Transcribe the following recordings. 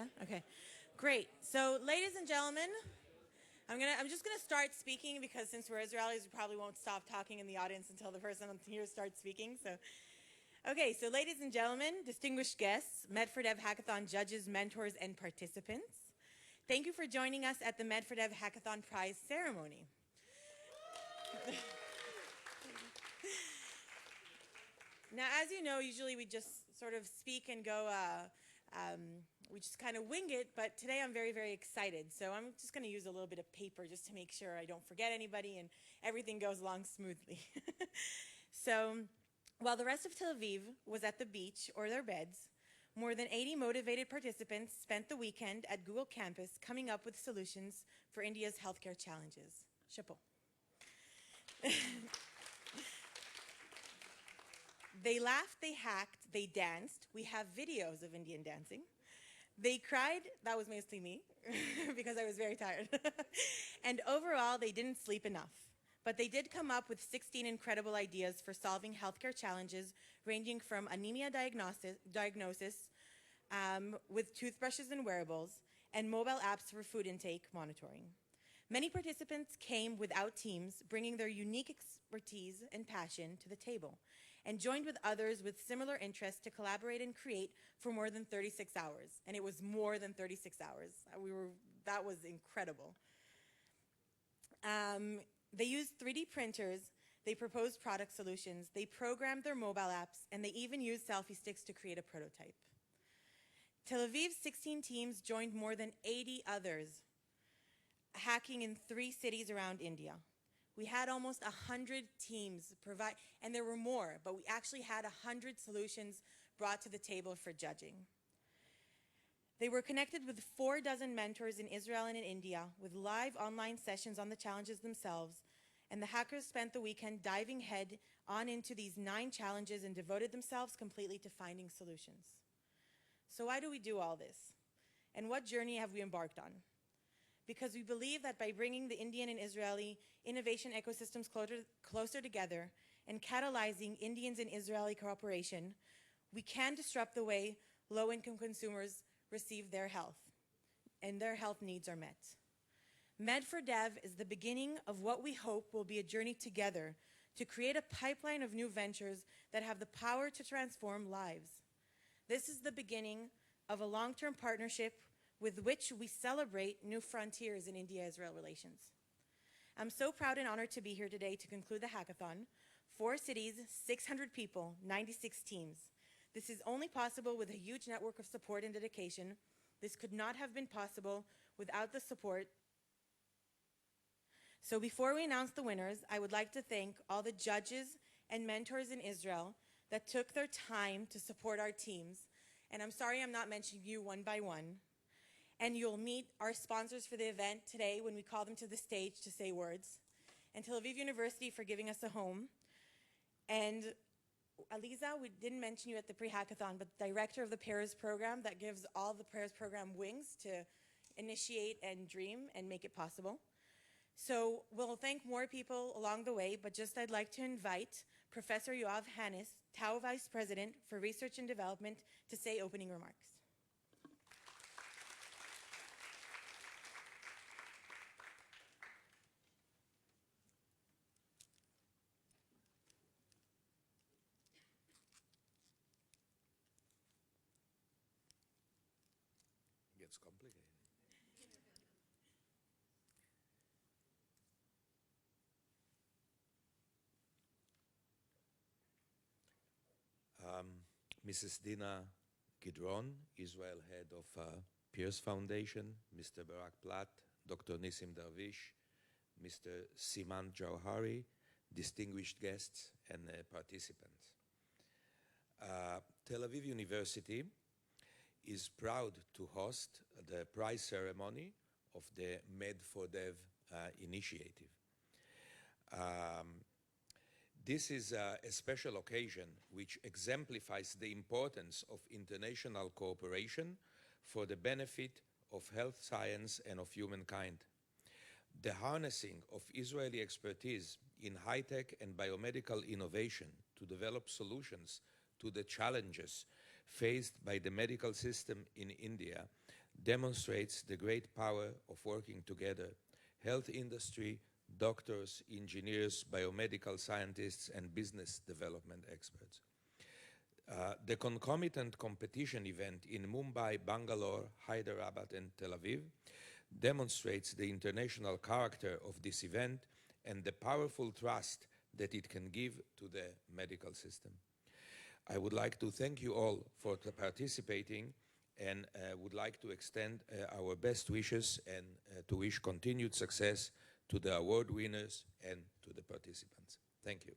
Yeah? Okay. Great. So, ladies and gentlemen, I'm just gonna start speaking because since we're Israelis, we probably won't stop talking in the audience until the person here starts speaking. So, okay. So, ladies and gentlemen, distinguished guests, Med4Dev Hackathon judges, mentors, and participants, thank you for joining us at the Med4Dev Hackathon Prize ceremony. Now, as you know, usually we just sort of speak and go, we just kind of wing it, but today I'm very, very excited. So I'm just going to use a little bit of paper just to make sure I don't forget anybody and everything goes along smoothly. So while the rest of Tel Aviv was at the beach or their beds, more than 80 motivated participants spent the weekend at Google Campus coming up with solutions for India's healthcare challenges. Chapeau. They laughed, they hacked, they danced. We have videos of Indian dancing. They cried, that was mostly me, because I was very tired. And overall, they didn't sleep enough. But they did come up with 16 incredible ideas for solving healthcare challenges, ranging from anemia diagnosis with toothbrushes and wearables, and mobile apps for food intake monitoring. Many participants came without teams, bringing their unique expertise and passion to the table, and joined with others with similar interests to collaborate and create for more than 36 hours. And it was more than 36 hours. That was incredible. They used 3D printers, they proposed product solutions, they programmed their mobile apps, and they even used selfie sticks to create a prototype. Tel Aviv's 16 teams joined more than 80 others, hacking in 3 cities around India. We had almost 100 teams provide, and there were more, but we actually had 100 solutions brought to the table for judging. They were connected with 4 dozen mentors in Israel and in India with live online sessions on the challenges themselves, and the hackers spent the weekend diving head on into these 9 challenges and devoted themselves completely to finding solutions. So why do we do all this? And what journey have we embarked on? Because we believe that by bringing the Indian and Israeli innovation ecosystems closer together and catalyzing Indians and Israeli cooperation, we can disrupt the way low-income consumers receive their health, and their health needs are met. Med4Dev is the beginning of what we hope will be a journey together to create a pipeline of new ventures that have the power to transform lives. This is the beginning of a long-term partnership with which we celebrate new frontiers in India-Israel relations. I'm so proud and honored to be here today to conclude the hackathon. 4 cities, 600 people, 96 teams. This is only possible with a huge network of support and dedication. This could not have been possible without the support. So before we announce the winners, I would like to thank all the judges and mentors in Israel that took their time to support our teams. And I'm sorry I'm not mentioning you one by one. And you'll meet our sponsors for the event today when we call them to the stage to say words. And Tel Aviv University for giving us a home. And Aliza, we didn't mention you at the pre-hackathon, but the director of the Pears program that gives all the Pears program wings to initiate and dream and make it possible. So we'll thank more people along the way, but just I'd like to invite Professor Yoav Hannes, Tau Vice President for Research and Development, to say opening remarks. Gets complicated. Mrs. Dina Gidron, Israel head of Pears Foundation, Mr. Barak Platt, Dr. Nissim Darvish, Mr. Siman Jauhari, distinguished guests and participants. Tel Aviv University is proud to host the prize ceremony of the Med4Dev initiative. This is a special occasion which exemplifies the importance of international cooperation for the benefit of health science and of humankind. The harnessing of Israeli expertise in high-tech and biomedical innovation to develop solutions to the challenges faced by the medical system in India demonstrates the great power of working together, health industry, doctors, engineers, biomedical scientists, and business development experts. The concomitant competition event in Mumbai, Bangalore, Hyderabad, and Tel Aviv demonstrates the international character of this event and the powerful trust that it can give to the medical system. I would like to thank you all for participating and would like to extend our best wishes and to wish continued success to the award winners and to the participants. Thank you.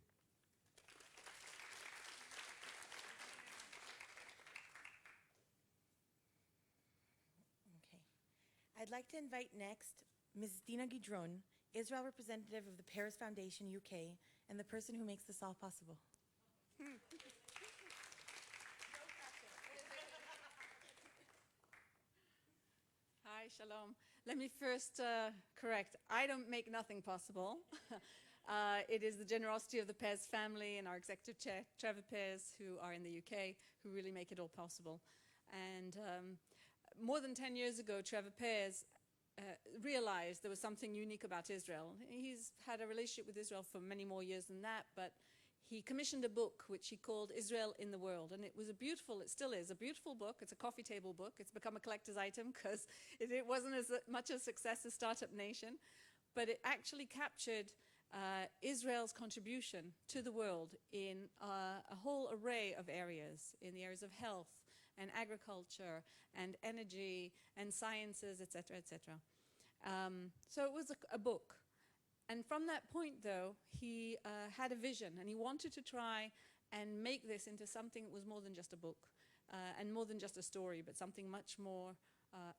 I'd like to invite next Ms. Dina Gidron, Israel representative of the Pears Foundation UK, and the person who makes this all possible. Hi, shalom. Let me first correct, I don't make nothing possible. It is the generosity of the Pears family and our executive chair, Trevor Pears, who are in the UK, who really make it all possible. And more than 10 years ago, Trevor Pears realized there was something unique about Israel. He's had a relationship with Israel for many more years than that, but he commissioned a book which he called Israel in the World. And it was a beautiful, it still is, a beautiful book. It's a coffee table book. It's become a collector's item because it wasn't as much a success as Startup Nation, but it actually captured Israel's contribution to the world in a whole array of areas, in the areas of health, and agriculture, and energy, and sciences, etc., etc. So it was a book. And from that point, though, he had a vision, and he wanted to try and make this into something that was more than just a book, and more than just a story, but something much more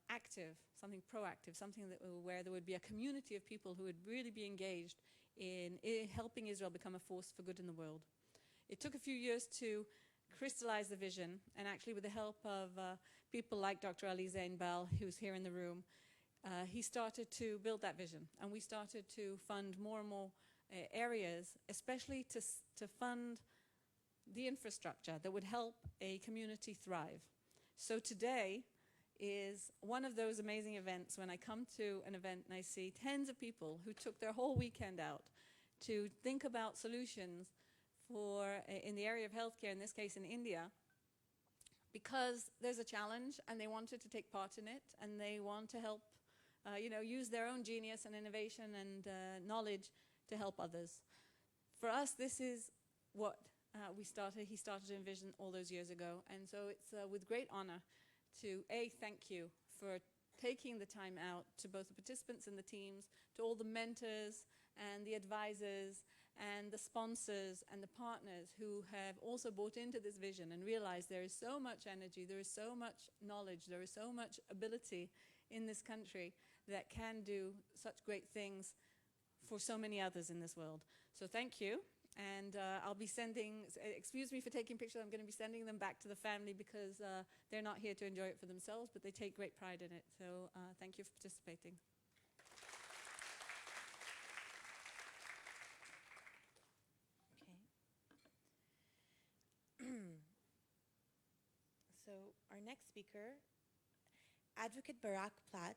active, something proactive, something that where there would be a community of people who would really be engaged in helping Israel become a force for good in the world. It took a few years to crystallize the vision, and actually with the help of people like Dr. Ali Zain Bal, who's here in the room, he started to build that vision, and we started to fund more and more areas, especially to fund the infrastructure that would help a community thrive. So today is one of those amazing events when I come to an event and I see tens of people who took their whole weekend out to think about solutions for in the area of healthcare, in this case in India, because there's a challenge and they wanted to take part in it and they want to help, use their own genius and innovation and knowledge to help others. For us, this is what he started to envision all those years ago, and so it's with great honor to thank you for taking the time out, to both the participants and the teams, to all the mentors and the advisors and the sponsors and the partners who have also bought into this vision and realized there is so much energy, there is so much knowledge, there is so much ability in this country that can do such great things for so many others in this world. So thank you. And I'll be sending, excuse me for taking pictures, I'm going to be sending them back to the family because they're not here to enjoy it for themselves, but they take great pride in it. So thank you for participating. Okay. So our next speaker, Advocate Barak Platt,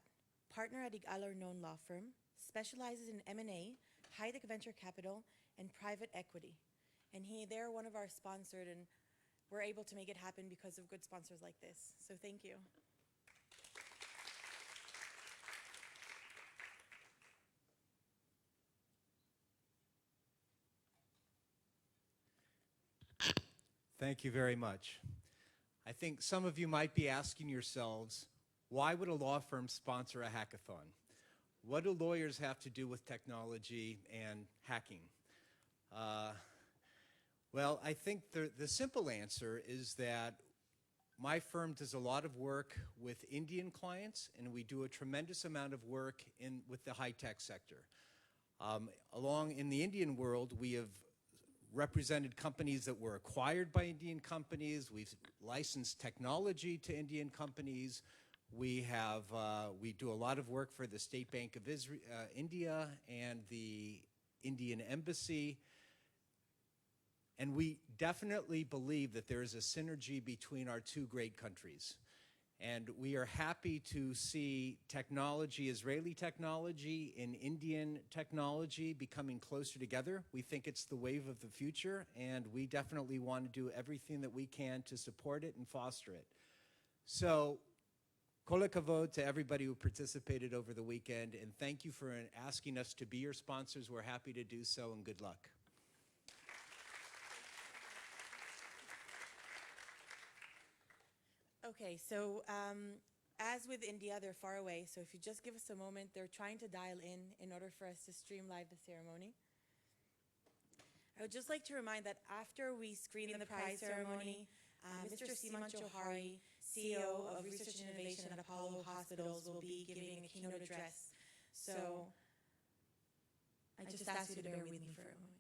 partner at Igal Arnon Law Firm, specializes in M&A, high-tech venture capital, and private equity. And they're one of our sponsored, and we're able to make it happen because of good sponsors like this. So thank you. Thank you very much. I think some of you might be asking yourselves, why would a law firm sponsor a hackathon? What do lawyers have to do with technology and hacking? Well, I think the simple answer is that my firm does a lot of work with Indian clients, and we do a tremendous amount of work with the high-tech sector. Along in the Indian world, we have represented companies that were acquired by Indian companies. We've licensed technology to Indian companies. We do a lot of work for the State Bank of India and the Indian Embassy. And we definitely believe that there is a synergy between our two great countries. And we are happy to see technology, Israeli technology and Indian technology becoming closer together. We think it's the wave of the future, and we definitely want to do everything that we can to support it and foster it. So, kol hakavod to everybody who participated over the weekend, and thank you for asking us to be your sponsors. We're happy to do so, and good luck. Okay, so as with India, they're far away, so if you just give us a moment, they're trying to dial in order for us to stream live the ceremony. I would just like to remind that after we screen the prize ceremony, Mr. Siman Johari, CEO of Research and Innovation at Apollo Hospitals, will be giving a keynote address. So I just ask you to bear with me for a moment.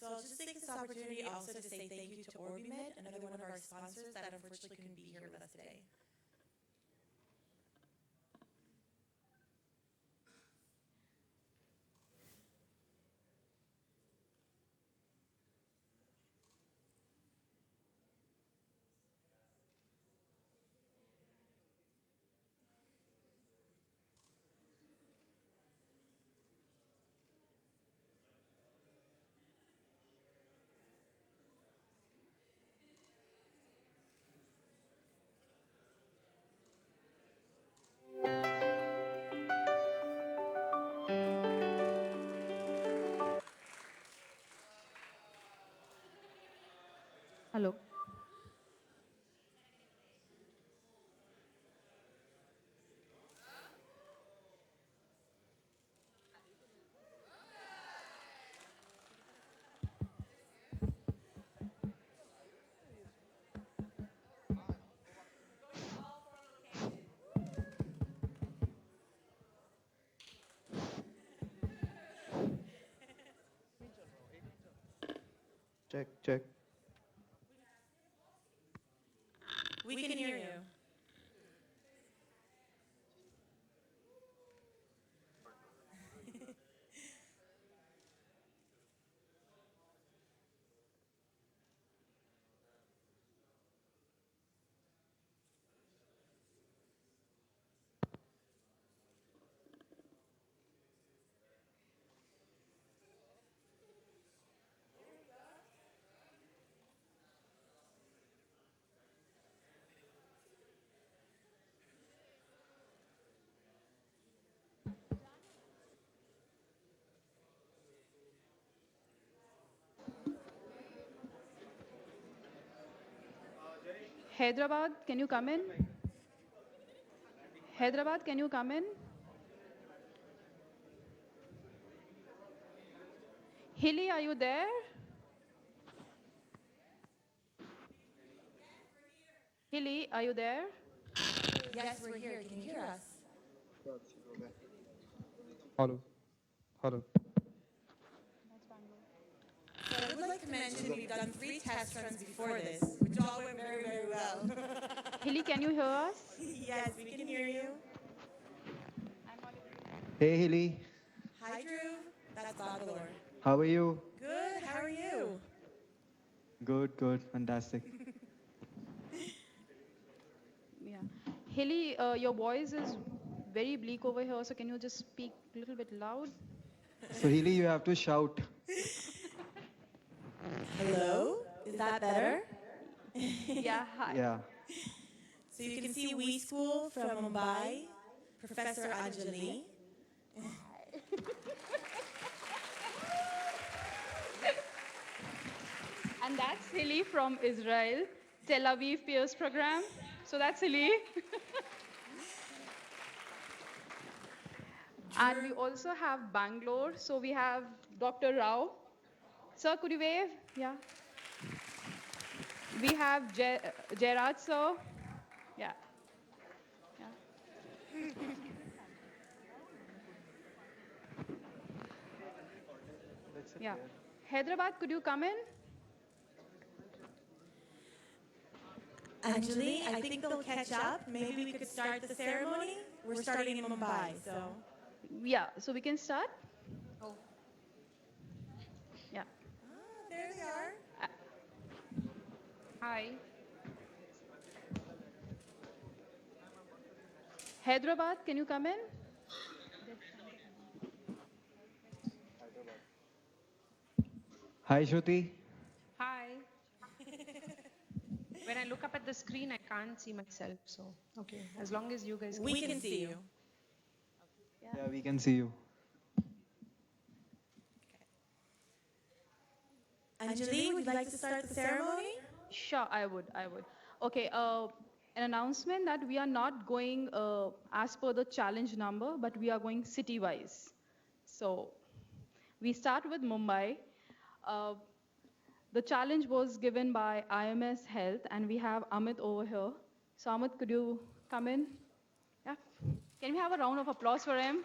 So I'll just take this opportunity also to say thank you to OrbiMed, another one of our sponsors that unfortunately couldn't be here with us today. Hello. Check, check. We can hear you. Hyderabad, can you come in? Hyderabad, can you come in? Hilly, are you there? Hilly, are you there? Yes, we're here. Can you hear us? Hello. Hello. So I would like to mention we've done 3 test runs before this, which all went very, very well. Hilly, can you hear us? Yes, we can hear you. Hey, Hilly. Hi, Drew. That's Bangalore. How are you? Good. How are you? Good, good. Fantastic. Yeah. Hilly, your voice is very bleak over here, so can you just speak a little bit loud? So, Hilly, you have to shout. Hello? Is that better? Yeah, hi. Yeah. So you can see We School from Mumbai, Professor Anjali. And that's Hilly from Israel, Tel Aviv Pears program. So that's Hilly. And we also have Bangalore. So we have Dr. Rao. Sir, could you wave? Yeah. We have Gerard, sir. Yeah. Yeah. Yeah. Hyderabad, could you come in? Anjali, I think they'll catch up. Maybe we could start the ceremony. We're starting in Mumbai, so. Yeah, so we can start? Oh. Yeah. There they are. Hi. Hyderabad, can you come in? Hi, Shruti. Hi. When I look up at the screen, I can't see myself. So, okay, as long as you guys can. We can see you. Yeah, we can see you. Anjali, would you like to start the ceremony? Sure, I would. Okay, an announcement that we are not going as per the challenge number, but we are going city-wise. So, we start with Mumbai. The challenge was given by IMS Health, and we have Amit over here. So, Amit, could you come in? Yeah. Can we have a round of applause for him?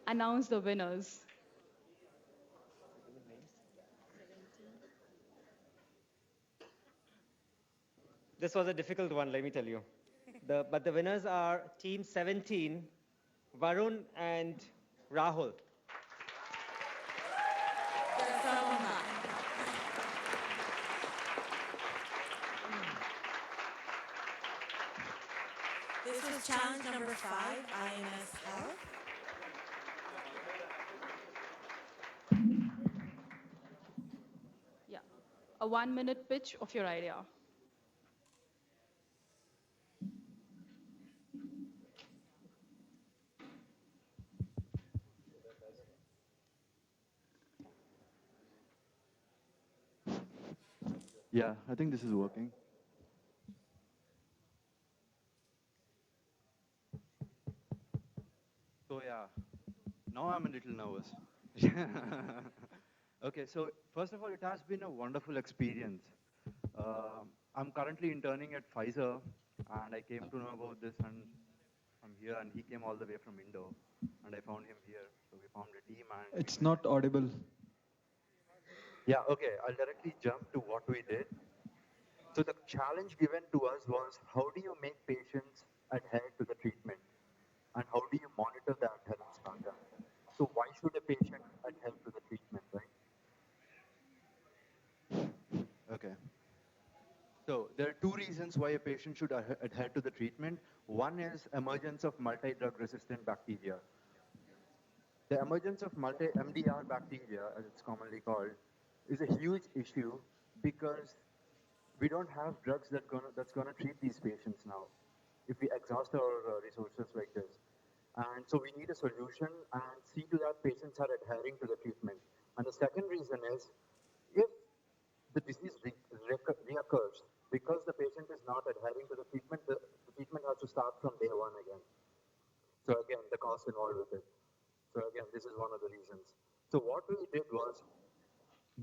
Announce the winners. This was a difficult one, let me tell you. But the winners are Team 17, Varun and Rahul. They're so hot. This was challenge number 5, IMSL. Yeah. A 1-minute pitch of your idea. Yeah, I think this is working. So yeah, now I'm a little nervous. Okay, so first of all, it has been a wonderful experience. I'm currently interning at Pfizer, and I came to know about this, and I'm here, and he came all the way from Indo, and I found him here. So we formed a team, and It's not audible. yeah, okay, I'll directly jump to what we did. So the challenge given to us was, how do you make patients adhere to the treatment? And how do you monitor the adherence pattern? So why should a patient adhere to the treatment, right? Okay. So there are two reasons why a patient should adhere to the treatment. One is emergence of multi-drug resistant bacteria. The emergence of MDR bacteria, as it's commonly called, is a huge issue because we don't have drugs that's gonna treat these patients now if we exhaust our resources like this. And so we need a solution and see to that patients are adhering to the treatment. And the second reason is, if the disease reoccurs because the patient is not adhering to the treatment has to start from day one again. So again, the cost involved with it. So again, this is one of the reasons. So what we did was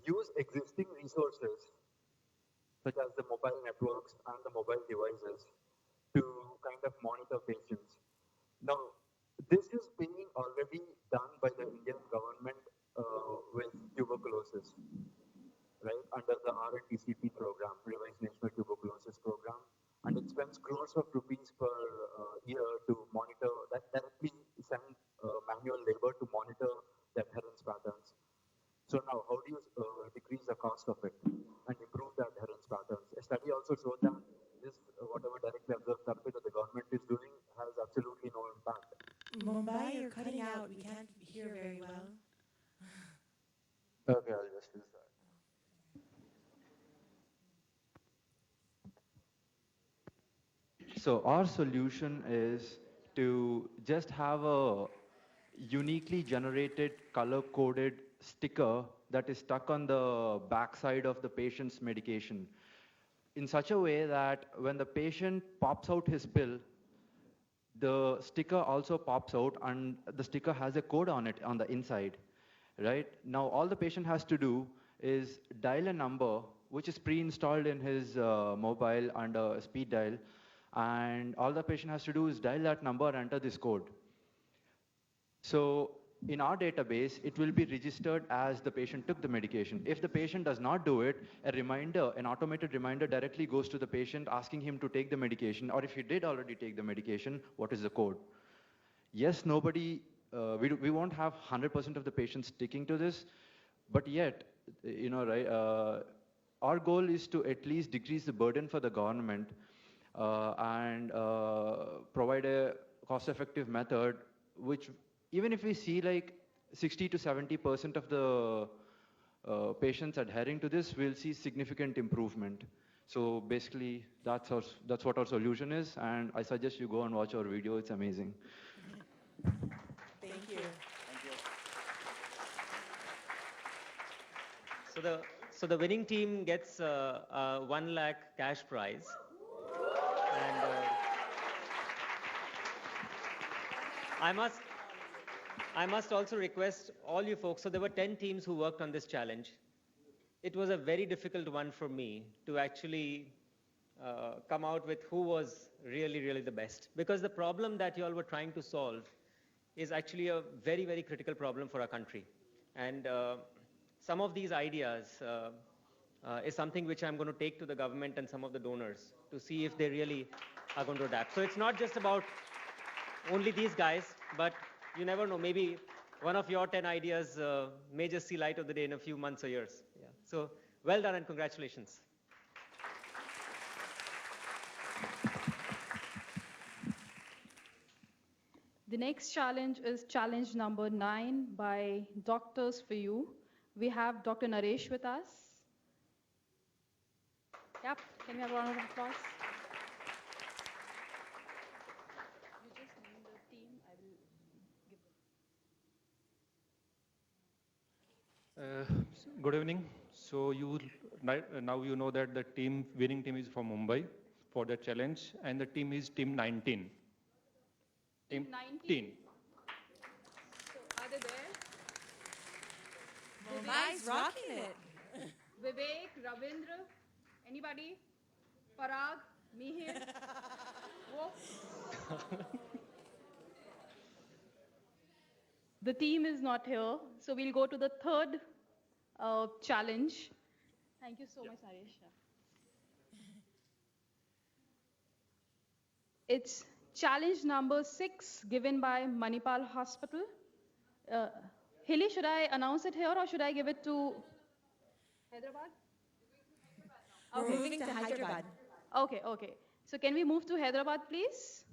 use existing resources such as the mobile networks and the mobile devices to kind of monitor patients. Now, this is being already done by the Indian government with tuberculosis, right, under the RNTCP program, Revised National Tuberculosis Program, and it spends crores of rupees per year to monitor, that directly send manual labor to monitor the adherence patterns. So now, how do you decrease the cost of it and improve the adherence patterns? A study also showed that this, whatever directly observed therapy that the government is doing has absolutely no impact. Mumbai, you're cutting out. We can't hear very well. Okay, I'll just use that. So our solution is to just have a uniquely generated color-coded sticker that is stuck on the backside of the patient's medication in such a way that when the patient pops out his pill, the sticker also pops out and the sticker has a code on it on the inside, right? Now all the patient has to do is dial a number which is pre-installed in his mobile and a speed dial, and all the patient has to do is dial that number and enter this code. So in our database, it will be registered as the patient took the medication. If the patient does not do it, a reminder, an automated reminder directly goes to the patient asking him to take the medication, or if he did already take the medication, what is the code? Yes, we won't have 100% of the patients sticking to this, but yet, our goal is to at least decrease the burden for the government and provide a cost-effective method, which even if we see like 60 to 70% of the patients adhering to this, we'll see significant improvement. So basically, that's what our solution is, and I suggest you go and watch our video. It's amazing. Thank you. So the winning team gets a 1 lakh cash prize. And I must also request all you folks, so there were 10 teams who worked on this challenge. It was a very difficult one for me to actually come out with who was really, really the best. Because the problem that you all were trying to solve is actually a very, very critical problem for our country. And some of these ideas is something which I'm going to take to the government and some of the donors to see if they really are going to adapt. So it's not just about only these guys, but you never know, maybe one of your 10 ideas may just see light of the day in a few months or years. Yeah. So well done and congratulations. The next challenge is challenge number 9 by Doctors for You. We have Dr. Naresh with us. Yep, can we have a round of applause? You just name the team. I will give them. Good evening. So now you know that the winning team is from Mumbai for the challenge, and the team is team 19. Team 19. So are they there? Mumbai's rocking it. Vivek, Ravindra, anybody? Parag, Mihir? Whoa. The team is not here, so we'll go to the third challenge. Thank you so much, Naresh. It's challenge number 6 given by Manipal Hospital. Hilly, should I announce it here or should I give it to Hyderabad? We're moving to Hyderabad. Okay. So can we move to Hyderabad, please?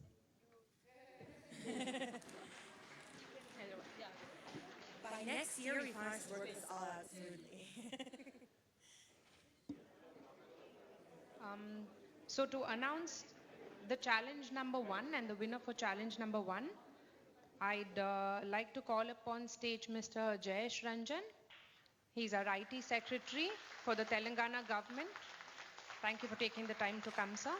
By next year, we promise to work this all out smoothly. So to announce the challenge number 1 and the winner for challenge number 1, I'd like to call upon stage Mr. Jayesh Ranjan. He's our IT secretary for the Telangana government. Thank you for taking the time to come, sir.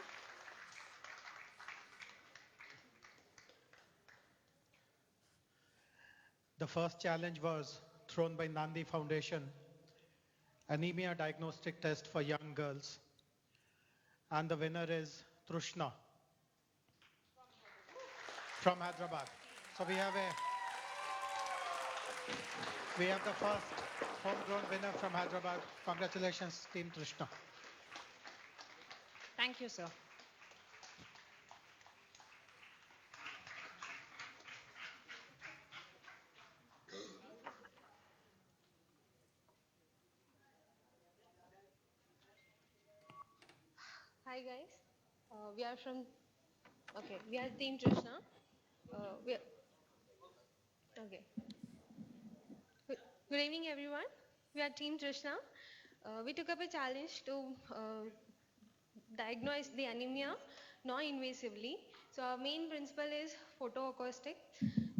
The first challenge was thrown by Nandi Foundation, anemia diagnostic test for young girls. And the winner is Trushna from Hyderabad. So we have the first homegrown winner from Hyderabad. Congratulations, Team Trushna. Thank you, sir. Hi guys, we are Team Trishna. Good evening everyone. We are Team Trishna. We took up a challenge to diagnose the anemia non-invasively. So our main principle is photoacoustic.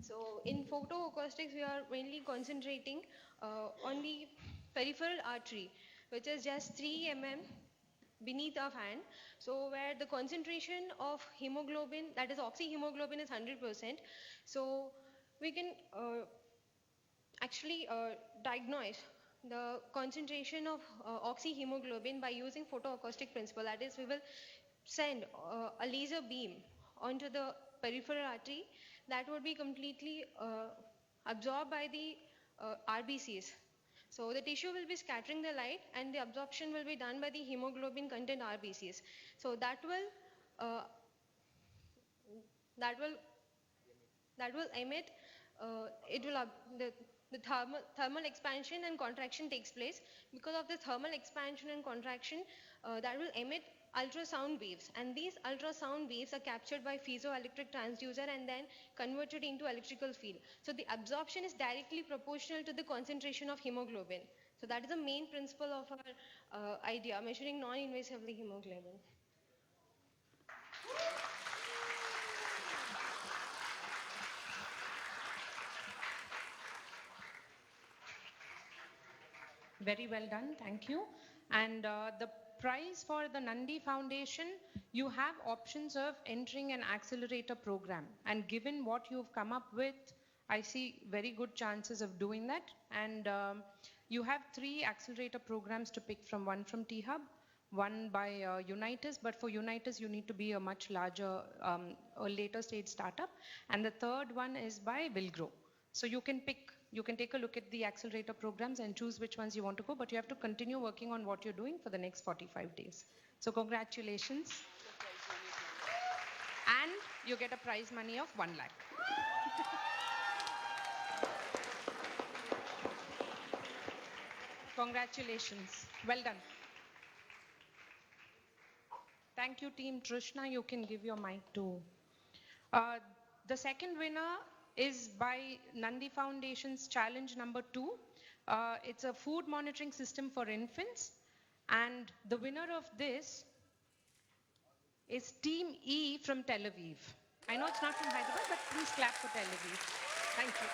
So in photoacoustics, we are mainly concentrating on the peripheral artery, which is just 3 mm beneath our hand. So where the concentration of hemoglobin, that is oxyhemoglobin, is 100%. So we can actually diagnose the concentration of oxyhemoglobin by using photoacoustic principle. That is, we will send a laser beam onto the peripheral artery, that would be completely absorbed by the RBCs. So the tissue will be scattering the light and the absorption will be done by the hemoglobin content RBCs. So that will emit, the thermal expansion and contraction takes place. Because of the thermal expansion and contraction, that will emit ultrasound waves, and these ultrasound waves are captured by piezoelectric transducer and then converted into electrical field. So the absorption is directly proportional to the concentration of hemoglobin. So that is the main principle of our idea, measuring non-invasively hemoglobin. Very well done, thank you. And the prize for the Nandi Foundation, you have options of entering an accelerator program. And given what you've come up with, I see very good chances of doing that. And you have 3 accelerator programs to pick from, one from T-Hub, one by Unitas, but for Unitas you need to be a much larger or later stage startup. And the third one is by Wilgrow. So you can take a look at the accelerator programs and choose which ones you want to go, but you have to continue working on what you're doing for the next 45 days. So congratulations. And you get a prize money of 1 lakh. Congratulations. Well done. Thank you, team. Trishna, you can give your mic to. The second winner is by Nandi Foundation's challenge number 2. It's a food monitoring system for infants. And the winner of this is Team E from Tel Aviv. I know it's not from Hyderabad, but please clap for Tel Aviv. Thank you.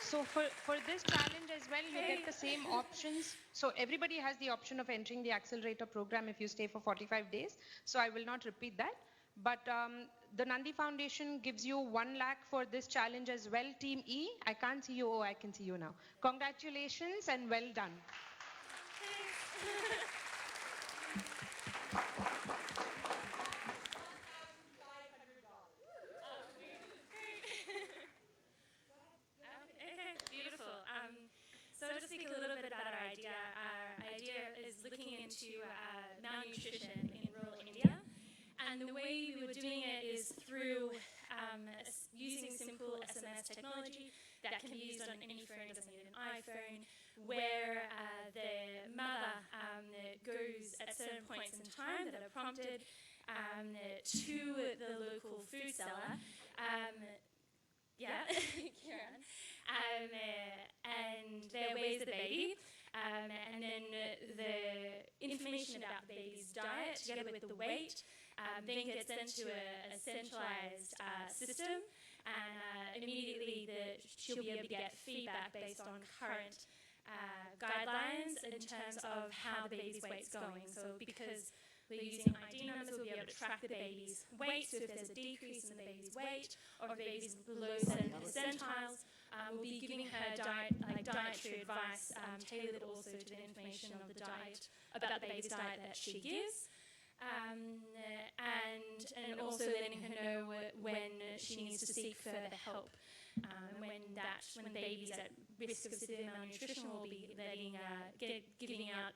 So for this challenge as well, you get the same options. So everybody has the option of entering the accelerator program if you stay for 45 days. So I will not repeat that. But the Nandi Foundation gives you 1 lakh for this challenge as well. Team E, I can't see you. Oh, I can see you now. Congratulations and well done. So to speak a little bit about our idea is looking into malnutrition in rural India. And the way we were doing it is through using simple SMS technology that can be used on any phone, doesn't need an iPhone, where the mother goes at certain points in time that are prompted to the local food seller. Kieran. And there weighs the baby, and then the information about the baby's diet, together with the weight, then gets sent to a centralized system, and immediately she'll be able to get feedback based on current guidelines in terms of how the baby's weight's going. So because we're using ID numbers, we'll be able to track the baby's weight. So if there's a decrease in the baby's weight, or if the baby's below certain percentiles, we'll be giving her dietary advice, tailored also to the information of the diet, about the baby's diet that she gives, and also letting her know when she needs to seek further help. When the baby's at risk of severe malnutrition, we'll be giving out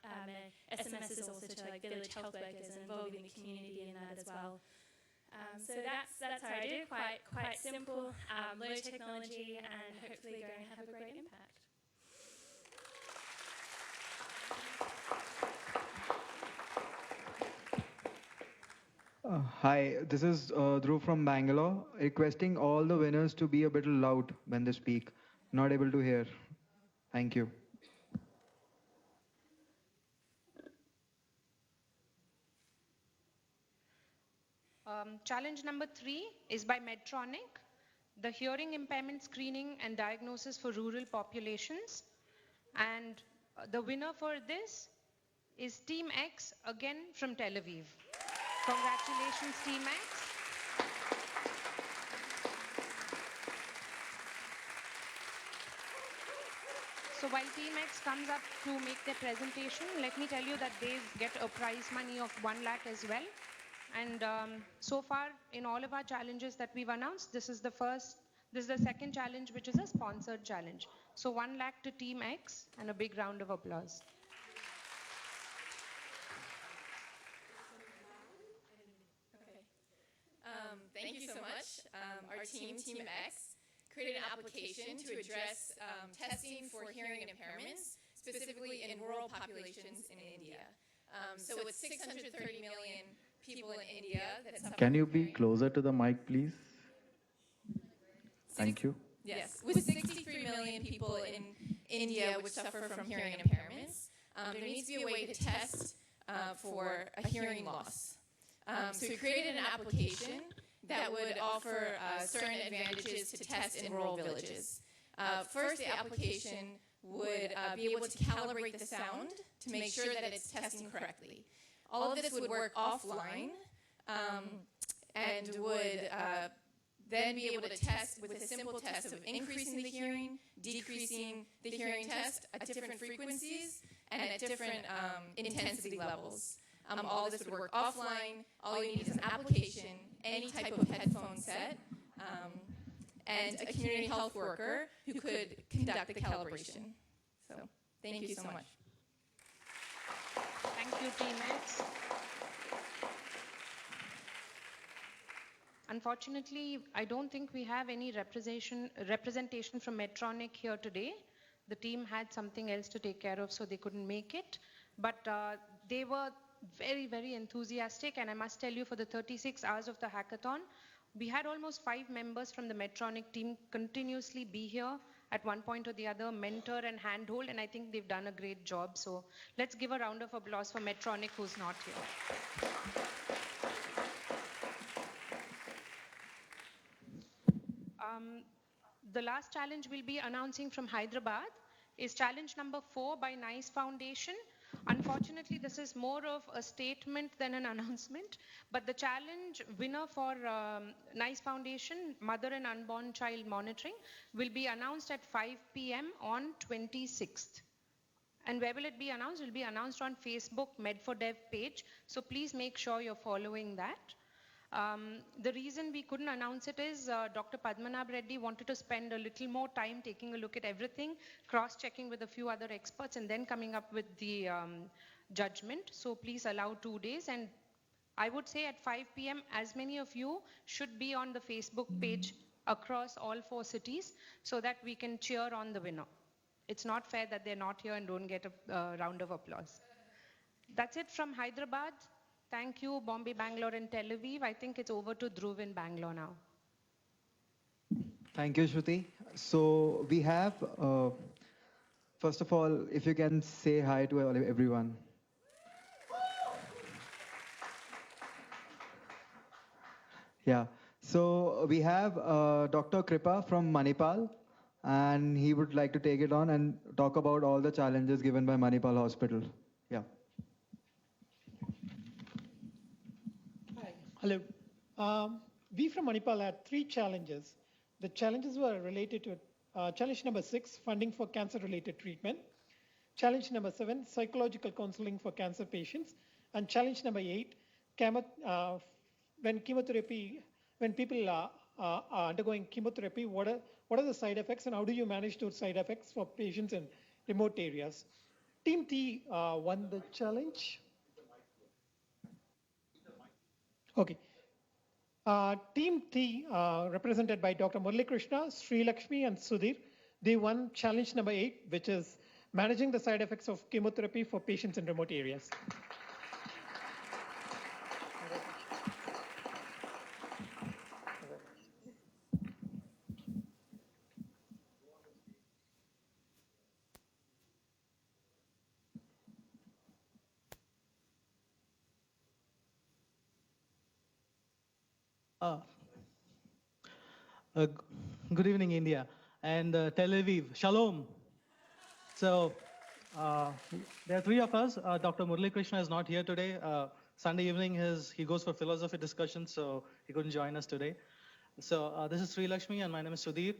SMSs also to village health workers and involving the community in that as well. So that's our idea, quite simple, low technology, and hopefully going to have a great impact. Hi, this is Dhruv from Bangalore, requesting all the winners to be a bit loud when they speak. Not able to hear. Thank you. Challenge number 3 is by Medtronic, the hearing impairment screening and diagnosis for rural populations. And the winner for this is Team X, again from Tel Aviv. Congratulations, Team X. So while Team X comes up to make their presentation, let me tell you that they get a prize money of 1 lakh as well. And so far, in all of our challenges that we've announced, this is the second challenge, which is a sponsored challenge. So 1 lakh to Team X, and a big round of applause. Thank you so much. Our team, Team X, created an application to address testing for hearing impairments, specifically in rural populations in India. So it's 630 million people in India that suffer Can you from be hearing. closer to the mic, please? Thank you. Yes, with 63 million people in India which suffer from hearing impairments, there needs to be a way to test for a hearing loss. So we created an application that would offer certain advantages to test in rural villages. First, the application would be able to calibrate the sound to make sure that it's testing correctly. All of this would work offline and would then be able to test with a simple test of increasing the hearing, decreasing the hearing test at different frequencies and at different intensity levels. All this would work offline. All you need is an application, any type of headphone set, and a community health worker who could conduct the calibration. So thank you so much. Thank you, Team X. Unfortunately, I don't think we have any representation from Medtronic here today. The team had something else to take care of, so they couldn't make it. But they were very, very enthusiastic, and I must tell you, for the 36 hours of the hackathon, we had almost 5 members from the Medtronic team continuously be here at one point or the other, mentor and handhold, and I think they've done a great job. So let's give a round of applause for Medtronic, who's not here. The last challenge we'll be announcing from Hyderabad is challenge number 4 by NICE Foundation. Unfortunately, this is more of a statement than an announcement, but the challenge winner for NICE Foundation, Mother and Unborn Child Monitoring, will be announced at 5 p.m. on 26th. And where will it be announced? It will be announced on Facebook Med4Dev page, so please make sure you're following that. The reason we couldn't announce it is Dr. Padmanabh Reddy wanted to spend a little more time taking a look at everything, cross-checking with a few other experts, and then coming up with the judgment. So please allow 2 days. And I would say at 5 p.m., as many of you should be on the Facebook page across all 4 cities so that we can cheer on the winner. It's not fair that they're not here and don't get a round of applause. That's it from Hyderabad. Thank you, Bombay, Bangalore, and Tel Aviv. I think it's over to Dhruv in Bangalore now. Thank you, Shruti. So we have, first of all, if you can say hi to everyone. Yeah. So we have Dr. Kripa from Manipal, and he would like to take it on and talk about all the challenges given by Manipal Hospital. Yeah. Hello. We from Manipal had 3 challenges. The challenges were related to challenge number 6, funding for cancer-related treatment. Challenge number 7, psychological counseling for cancer patients. And challenge number 8, when people are undergoing chemotherapy, what are the side effects and how do you manage those side effects for patients in remote areas? Team T won the challenge. Okay. Team T, represented by Dr. Murali Krishna, Sri Lakshmi, and Sudhir, they won challenge number 8, which is managing the side effects of chemotherapy for patients in remote areas. Good evening, India, and Tel Aviv. Shalom. So, There are three of us. Dr. Murali Krishna is not here today. Sunday evening, he goes for philosophy discussion, so he couldn't join us today. So this is Sri Lakshmi, and my name is Sudhir.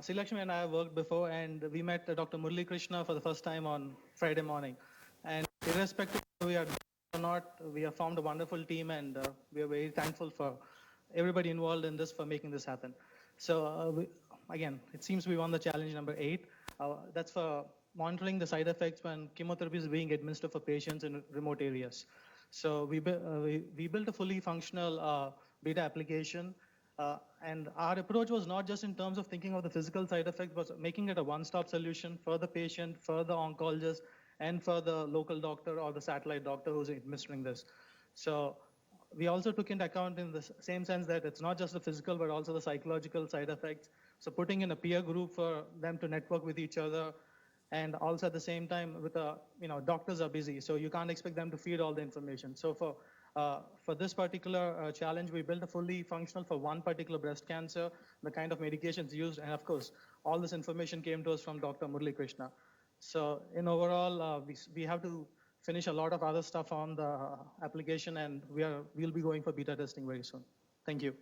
Sri Lakshmi and I have worked before, and we met Dr. Murali Krishna for the first time on Friday morning. And irrespective of whether we are or not, we have formed a wonderful team, and we are very thankful for everybody involved in this for making this happen. So again, it seems we won the challenge number 8. That's for monitoring the side effects when chemotherapy is being administered for patients in remote areas. So we built a fully functional beta application, and our approach was not just in terms of thinking of the physical side effects, but making it a one-stop solution for the patient, for the oncologist, and for the local doctor or the satellite doctor who's administering this. So we also took into account in the same sense that it's not just the physical, but also the psychological side effects. So putting in a peer group for them to network with each other, and also at the same time, with doctors are busy, so you can't expect them to feed all the information. So for this particular challenge, we built a fully functional for one particular breast cancer, the kind of medications used, and of course, all this information came to us from Dr. Murali Krishna. So in overall, we have to finish a lot of other stuff on the application, and we'll be going for beta testing very soon. Thank you.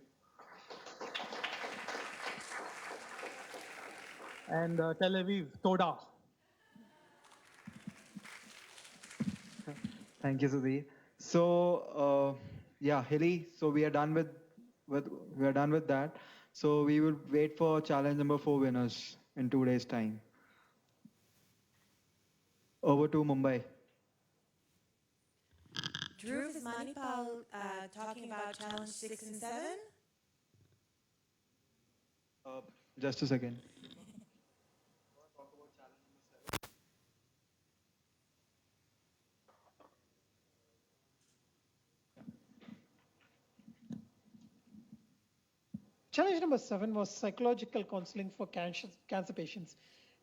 And Tel Aviv, Toda. Thank you, Sudhir. So yeah, Hilly. So we are done with that. So we will wait for challenge number 4 winners in 2 days' time. Over to Mumbai. Drew, is Manipal talking about challenge 6 and 7? Just a second. Challenge number 7 was psychological counseling for cancer patients.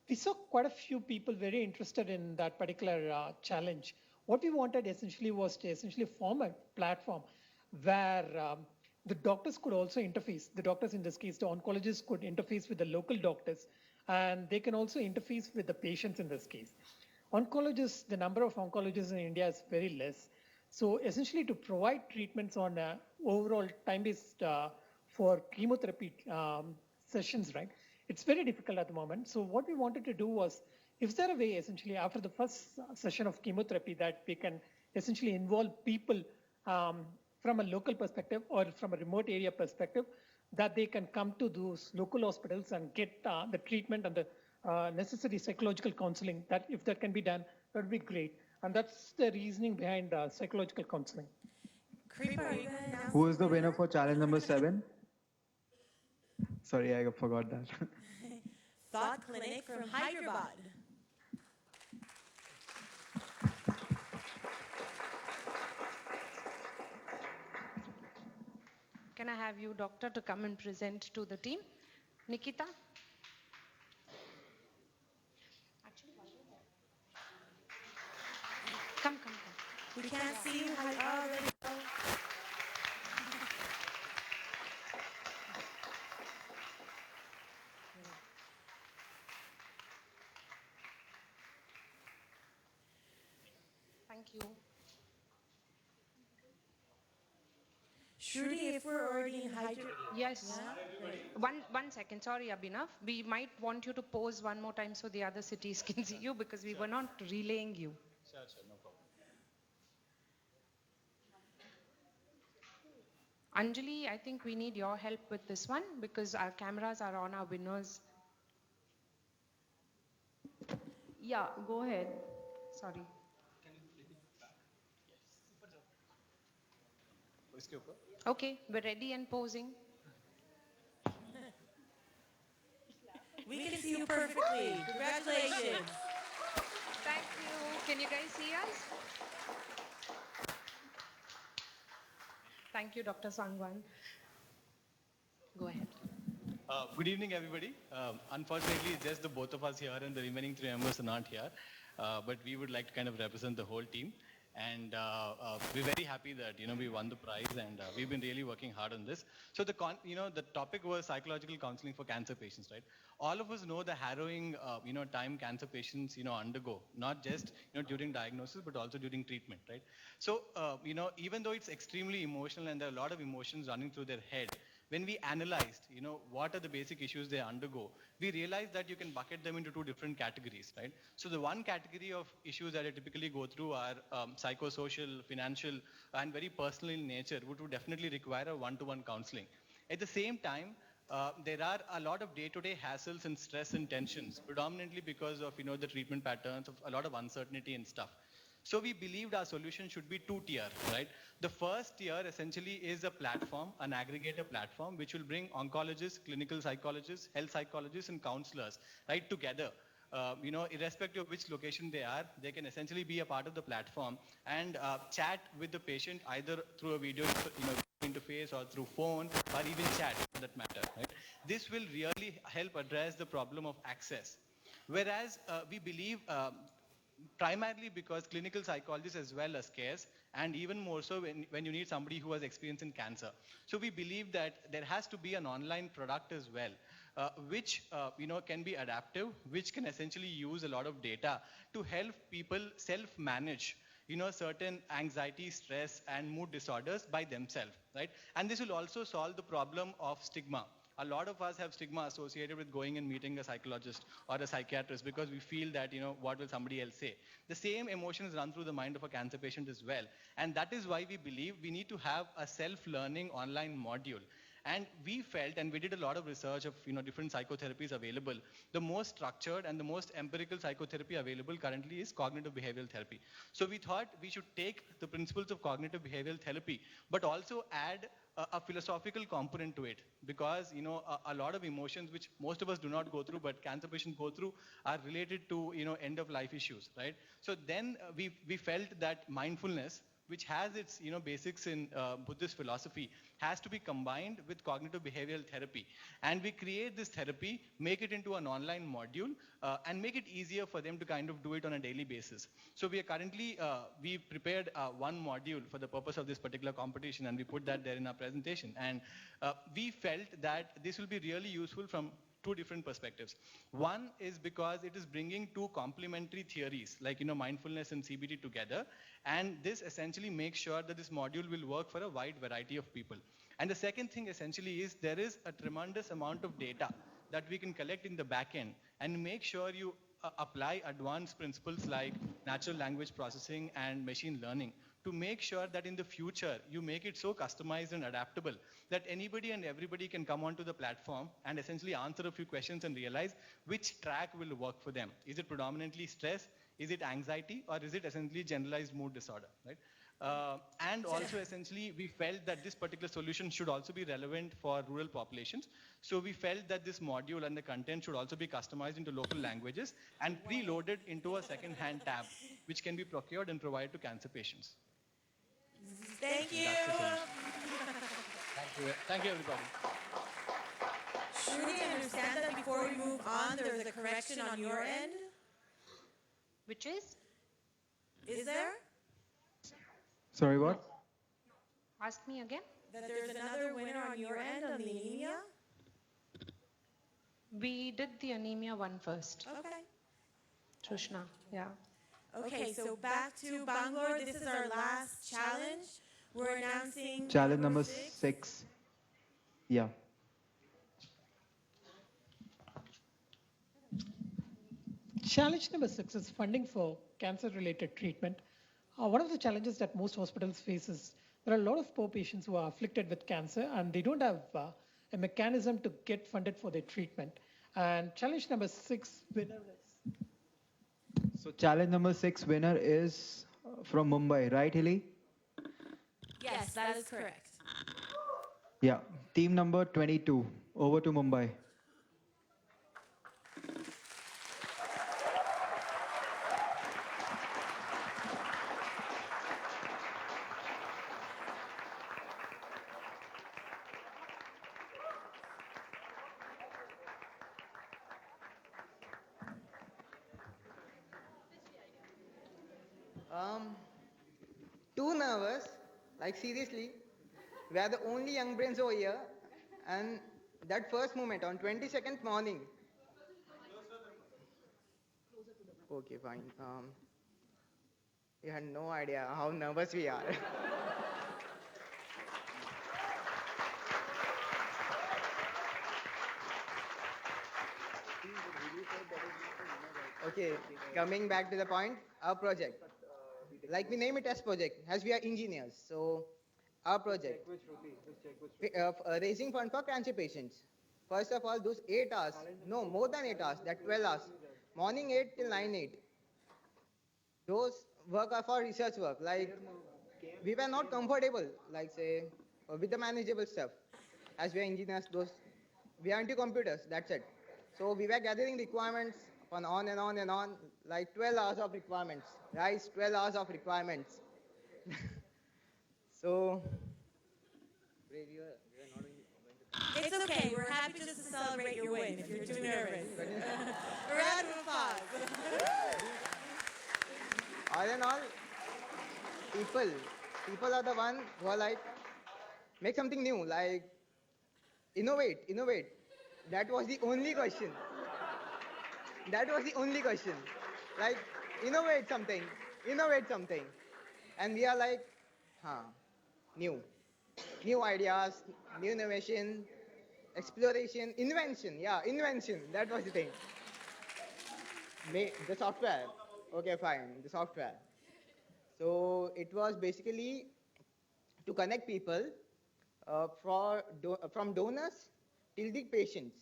We saw quite a few people very interested in that particular challenge. What we wanted essentially was to form a platform where the doctors could also interface. The doctors, in this case, the oncologists, could interface with the local doctors, and they can also interface with the patients in this case. Oncologists, the number of oncologists in India is very less. So essentially, to provide treatments on overall time-based for chemotherapy sessions, right? It's very difficult at the moment. So what we wanted to do was, is there a way essentially after the first session of chemotherapy that we can essentially involve people from a local perspective or from a remote area perspective, that they can come to those local hospitals and get the treatment and the necessary psychological counseling, that if that can be done, that would be great. And that's the reasoning behind psychological counseling. Who is the winner for challenge number 7? Sorry, I forgot that. Thought Clinic from Hyderabad. Can I have you, doctor, to come and present to the team? Nikita? Come. We can't see you. Oh, there we go. Thank you. Shruti, if we're already in Hyderabad. Yes. Yeah? One second. Sorry, Abhinav. We might want you to pose one more time so the other cities can see you, because we were not relaying you. Sure, no problem. Anjali, I think we need your help with this one because our cameras are on our winners. Yeah, go ahead. Sorry. Okay, we're ready and posing. We can see you perfectly. Congratulations. Thank you. Can you guys see us? Thank you, Dr. Sangwan. Go ahead. Good evening, everybody. Unfortunately, just the both of us here and the remaining 3 members are not here. But we would like to kind of represent the whole team. And we're very happy that we won the prize, and we've been really working hard on this. So the topic was psychological counseling for cancer patients, right? All of us know the harrowing time cancer patients undergo, not just during diagnosis but also during treatment, right? So even though it's extremely emotional and there are a lot of emotions running through their head, when we analyzed, what are the basic issues they undergo, we realized that you can bucket them into two different categories, right? So the one category of issues that I typically go through are psychosocial, financial, and very personal in nature, which would definitely require a one-to-one counseling. At the same time, there are a lot of day-to-day hassles and stress and tensions, predominantly because of the treatment patterns, of a lot of uncertainty and stuff. So we believed our solution should be two-tier, right? The first tier essentially is a platform, an aggregator platform, which will bring oncologists, clinical psychologists, health psychologists, and counselors right together. Irrespective of which location they are, they can essentially be a part of the platform and chat with the patient either through a video interface or through phone or even chat for that matter, right? This will really help address the problem of access. Whereas we believe primarily because clinical psychologists as well are scarce, and even more so when you need somebody who has experience in cancer. So we believe that there has to be an online product as well, which can be adaptive, which can essentially use a lot of data to help people self-manage certain anxiety, stress, and mood disorders by themselves, right? And this will also solve the problem of stigma. A lot of us have stigma associated with going and meeting a psychologist or a psychiatrist because we feel that, what will somebody else say? The same emotions run through the mind of a cancer patient as well. And that is why we believe we need to have a self-learning online module. And we felt, and we did a lot of research of different psychotherapies available. The most structured and the most empirical psychotherapy available currently is cognitive behavioral therapy. So we thought we should take the principles of cognitive behavioral therapy, but also add a philosophical component to it, because a lot of emotions which most of us do not go through but cancer patients go through are related to end of life issues, right? So then we felt that mindfulness, which has its basics in Buddhist philosophy, has to be combined with cognitive behavioral therapy. And we create this therapy, make it into an online module, and make it easier for them to kind of do it on a daily basis. So we are currently, we prepared one module for the purpose of this particular competition, and we put that there in our presentation. And we felt that this will be really useful from two different perspectives. One is because it is bringing two complementary theories like mindfulness and CBT together, and this essentially makes sure that this module will work for a wide variety of people. And the second thing essentially is there is a tremendous amount of data that we can collect in the back end and make sure you apply advanced principles like natural language processing and machine learning to make sure that in the future you make it so customized and adaptable that anybody and everybody can come onto the platform and essentially answer a few questions and realize which track will work for them. Is it predominantly stress? Is it anxiety? Or is it essentially generalized mood disorder, right? And also essentially we felt that this particular solution should also be relevant for rural populations. So we felt that this module and the content should also be customized into local languages and preloaded into a second-hand tab, which can be procured and provided to cancer patients. Thank you. Thank you, everybody. Shruti, I understand that before we move on, there's a correction on your end. Which is? Is there? Sorry, what? Ask me again. That there's another winner on your end on the anemia? We did the anemia one first. Okay. Trishna, yeah. Okay, so back to Bangalore. This is our last challenge. We're announcing Challenge number 6. Yeah. Challenge number 6 is funding for cancer-related treatment. One of the challenges that most hospitals face is there are a lot of poor patients who are afflicted with cancer and they don't have a mechanism to get funded for their treatment. And challenge number 6 winner is? So challenge number 6 winner is from Mumbai, right, Hilly? Yes, that is correct. Yeah. Team number 22, over to Mumbai. too nervous, like seriously. We are the only young brains over here. And that first moment on 22nd morning. Okay, fine. You had no idea how nervous we are. Okay, coming back to the point, our project. Like we name it as project, as we are engineers. So our project, raising fund for cancer patients. First of all, those 8 hours, no, more than 8 hours, that 12 hours. Morning 8 till 9, 8. Those work are for research work. Like, we were not comfortable, like say, with the manageable stuff. As we are engineers, we are into computers, that's it. So we were gathering requirements on and on and on, like 12 hours of requirements, right? 12 hours of requirements. So, It's okay. We're happy just to celebrate your win if you're too nervous. A round of applause. all in all, people are the one who are like, make something new, like innovate. That was the only question. Like, innovate something. And we are like, new ideas, new innovation, exploration, invention. Yeah, invention. That was the thing. The software. Okay, fine. The software. So it was basically to connect people from donors till the patients.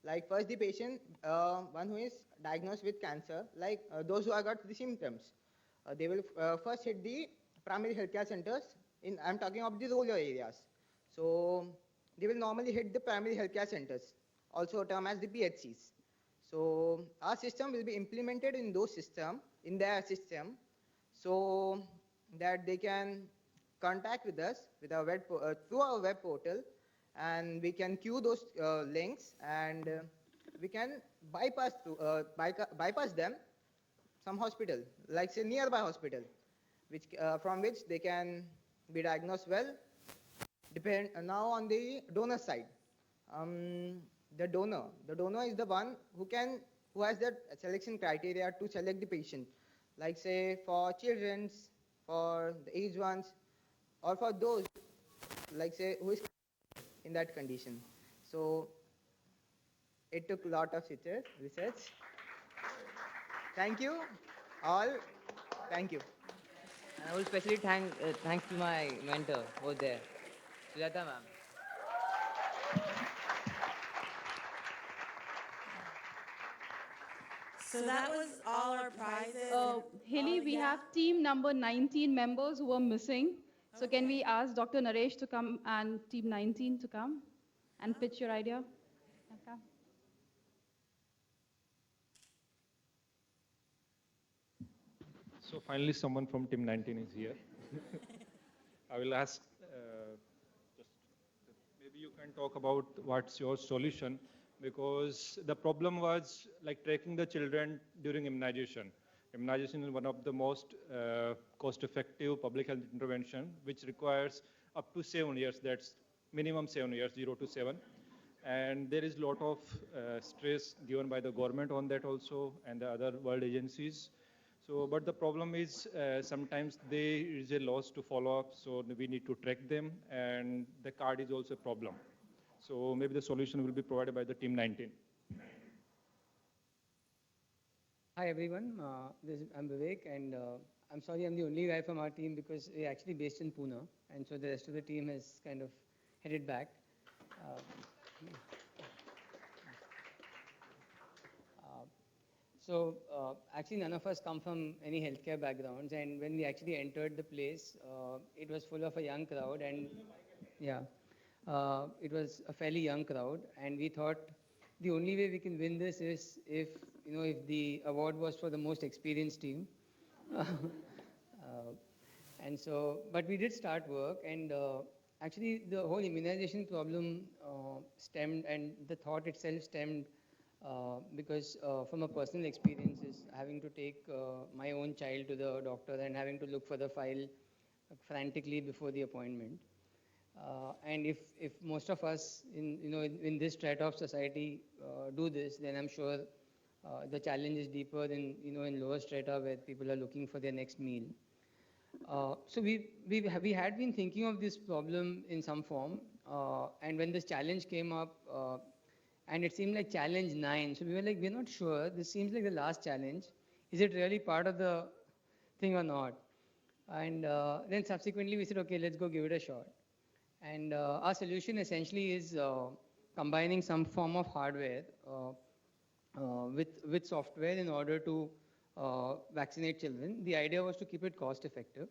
Like first the patient, one who is diagnosed with cancer, like those who have got the symptoms, they will first hit the primary healthcare centers. I'm talking of the rural areas. So they will normally hit the primary healthcare centers, also termed as the PHCs. So our system will be implemented in their system, so that they can contact with us with our through our web portal, and we can queue those links, and we can bypass them some hospital, like say nearby hospital, from which they can be diagnosed well. Now on the donor side, the donor is the one who has that selection criteria to select the patient, like say for children's, for the aged ones, or for those like say who is in that condition. So it took a lot of research. Thank you all. Thank you. I will especially thanks to my mentor over there, Sujata ma'am. So that was all our prizes. Haley, we have team number 19 members who are missing. So can we ask Dr. Naresh to come and team 19 to come and pitch your idea? Okay. So finally, someone from Team 19 is here. I will ask, maybe you can talk about what's your solution, because the problem was like tracking the children during immunization. Immunization is one of the most cost-effective public health intervention, which requires up to 7 years. That's minimum 7 years, 0 to 7. And there is a lot of stress given by the government on that also, and the other world agencies. So, but the problem is sometimes there is a loss to follow up, so we need to track them, and the card is also a problem. So maybe the solution will be provided by the Team 19. Hi everyone, I'm Vivek, and I'm sorry I'm the only guy from our team because we're actually based in Pune, and so the rest of the team has kind of headed back. Actually none of us come from any healthcare backgrounds, and when we actually entered the place, it was full of a young crowd, and it was a fairly young crowd, and we thought the only way we can win this is if the award was for the most experienced team. But we did start work, and actually the whole immunization problem stemmed, and the thought itself stemmed because from a personal experience is having to take my own child to the doctor and having to look for the file frantically before the appointment. And if most of us in this strata of society do this, then I'm sure the challenge is deeper than in lower strata where people are looking for their next meal. So we had been thinking of this problem in some form, and when this challenge came up, and it seemed like challenge 9, so we were like, we're not sure. This seems like the last challenge. Is it really part of the thing or not? And then subsequently we said, okay, let's go give it a shot. And our solution essentially is combining some form of hardware with software in order to vaccinate children. The idea was to keep it cost effective.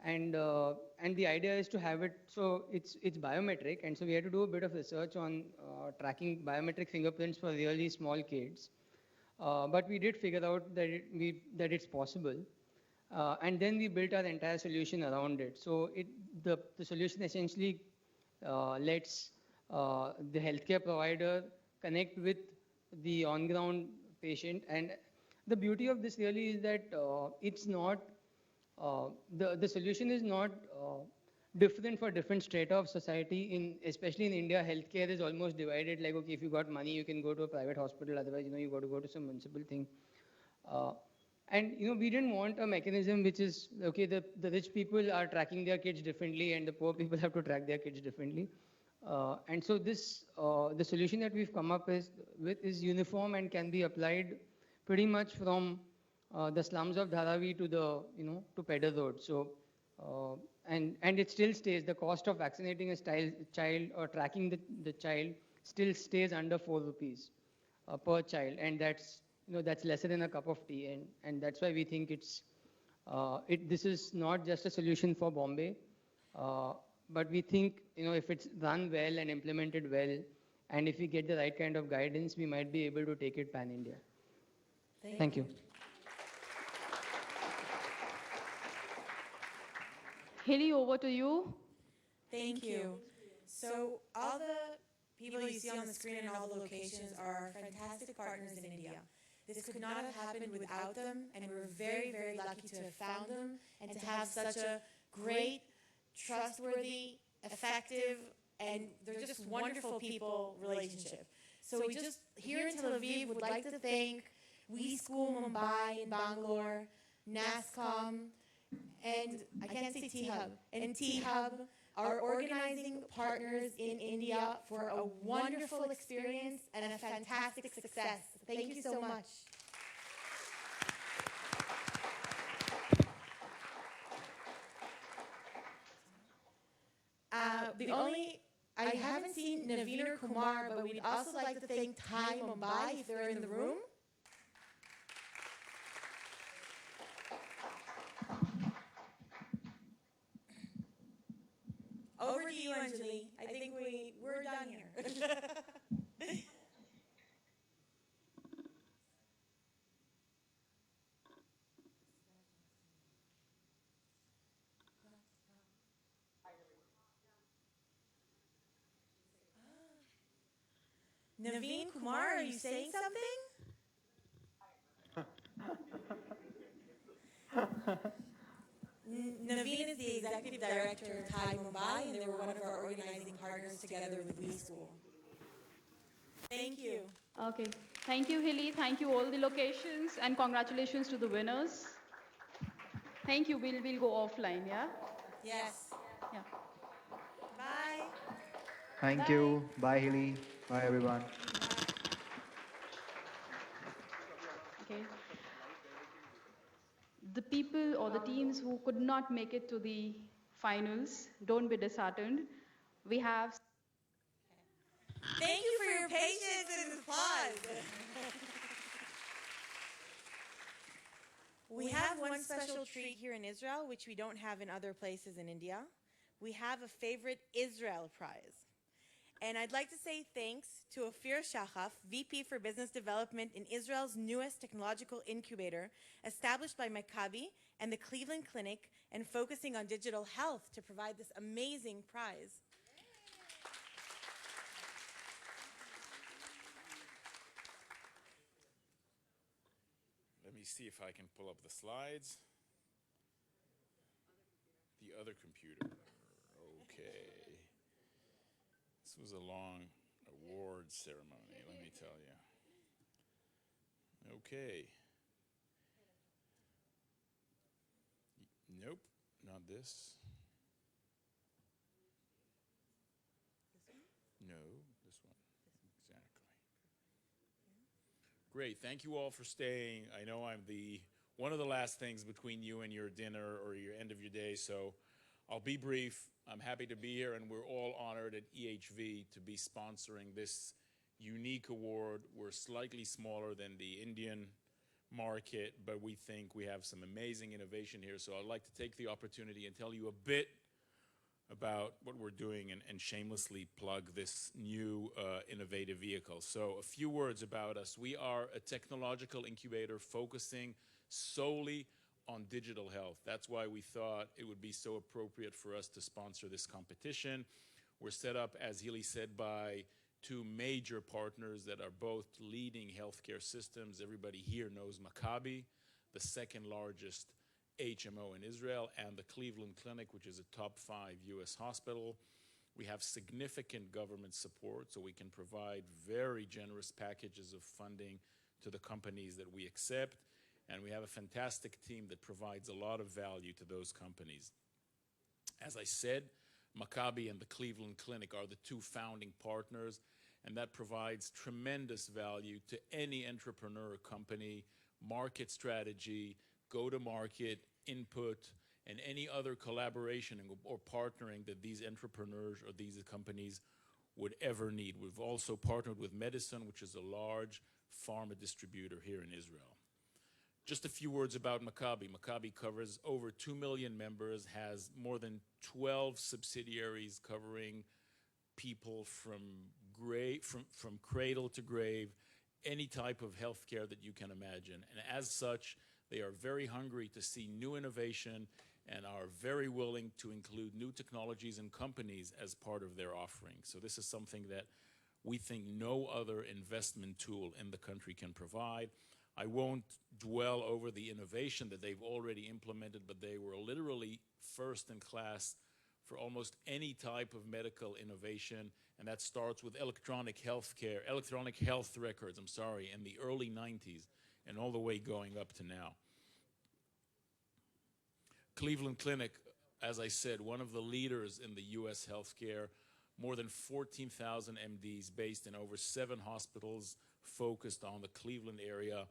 And the idea is to have it, so it's biometric, and so we had to do a bit of research on tracking biometric fingerprints for really small kids. But we did figure out that it's possible. And then we built our entire solution around it. So the solution essentially lets the healthcare provider connect with the on-ground patient. And the beauty of this really is that it's not, the solution is not different for different strata of society. Especially in India, healthcare is almost divided, like, okay, if you got money, you can go to a private hospital, otherwise, you got to go to some municipal thing. And we didn't want a mechanism which is, okay, the rich people are tracking their kids differently and the poor people have to track their kids differently. And so this, the solution that we've come up with is uniform and can be applied pretty much from the slums of Dharavi to the, to Pedder Road. So, and it still stays, the cost of vaccinating a child or tracking the child still stays under 4 rupees per child. And that's, that's lesser than a cup of tea. And that's why we think this is not just a solution for Bombay, but we think, if it's run well and implemented well, and if we get the right kind of guidance, we might be able to take it pan-India. Thank you. Hilly, over to you. Thank you. So all the people you see on the screen and all the locations are fantastic partners in India. This could not have happened without them, and we're very, very lucky to have found them and to have such a great, trustworthy, effective, and they're just wonderful people relationship. So we just, here in Tel Aviv, would like to thank We School Mumbai in Bangalore, NASCOM, and I can't say T-Hub, and T-Hub, our organizing partners in India, for a wonderful experience and a fantastic success. Thank you so much. I haven't seen Naveen or Kumar, but we'd also like to thank Thai Mumbai if they're in the room. Over to you, Anjali. I think we're done here. Naveen Kumar, are you saying something? Naveen is the executive director of Thai Mumbai, and they were one of our organizing partners together with We School. Thank you. Okay. Thank you, Hilly. Thank you, all the locations, and congratulations to the winners. Thank you. We'll go offline, yeah? Yes. Yeah. Bye. Thank you. Bye, Hilly. Bye, everyone. Okay. The people or the teams who could not make it to the finals, don't be disheartened. We have... Thank you for your patience and applause. We have one special treat here in Israel, which we don't have in other places in India. We have a favorite Israel prize. And I'd like to say thanks to Ophir Shachaf, VP for Business Development in Israel's newest technological incubator, established by Maccabi and the Cleveland Clinic, and focusing on digital health to provide this amazing prize. Let me see if I can pull up the slides. The other computer. Okay. This was a long award ceremony, let me tell you. Okay. Nope, not this. No, this one. Exactly. Great. Thank you all for staying. I know I'm one of the last things between you and your dinner or your end of your day, so I'll be brief. I'm happy to be here, and we're all honored at EHV to be sponsoring this unique award. We're slightly smaller than the Indian market, but we think we have some amazing innovation here. So I'd like to take the opportunity and tell you a bit about what we're doing and shamelessly plug this new innovative vehicle. So a few words about us. We are a technological incubator focusing solely on digital health. That's why we thought it would be so appropriate for us to sponsor this competition. We're set up, as Healy said, by two major partners that are both leading healthcare systems. Everybody here knows Maccabi, the second largest HMO in Israel, and the Cleveland Clinic, which is a top 5 US hospital. We have significant government support, so we can provide very generous packages of funding to the companies that we accept. And we have a fantastic team that provides a lot of value to those companies. As I said, Maccabi and the Cleveland Clinic are the two founding partners, and that provides tremendous value to any entrepreneur or company, market strategy, go-to-market, input, and any other collaboration or partnering that these entrepreneurs or these companies would ever need. We've also partnered with Medicine, which is a large pharma distributor here in Israel. Just a few words about Maccabi. Maccabi covers over 2 million members, has more than 12 subsidiaries covering people from cradle to grave, any type of healthcare that you can imagine. And as such, they are very hungry to see new innovation and are very willing to include new technologies and companies as part of their offering. So this is something that we think no other investment tool in the country can provide. I won't dwell over the innovation that they've already implemented, but they were literally first in class for almost any type of medical innovation, and that starts with electronic health records, in the early 90s and all the way going up to now. Cleveland Clinic, as I said, one of the leaders in the US healthcare, more than 14,000 MDs based in over 7 hospitals focused on the Cleveland area,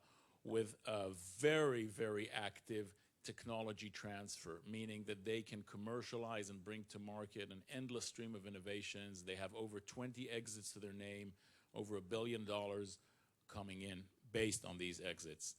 with a very, very active technology transfer, meaning that they can commercialize and bring to market an endless stream of innovations. They have over 20 exits to their name, over $1 billion coming in based on these exits.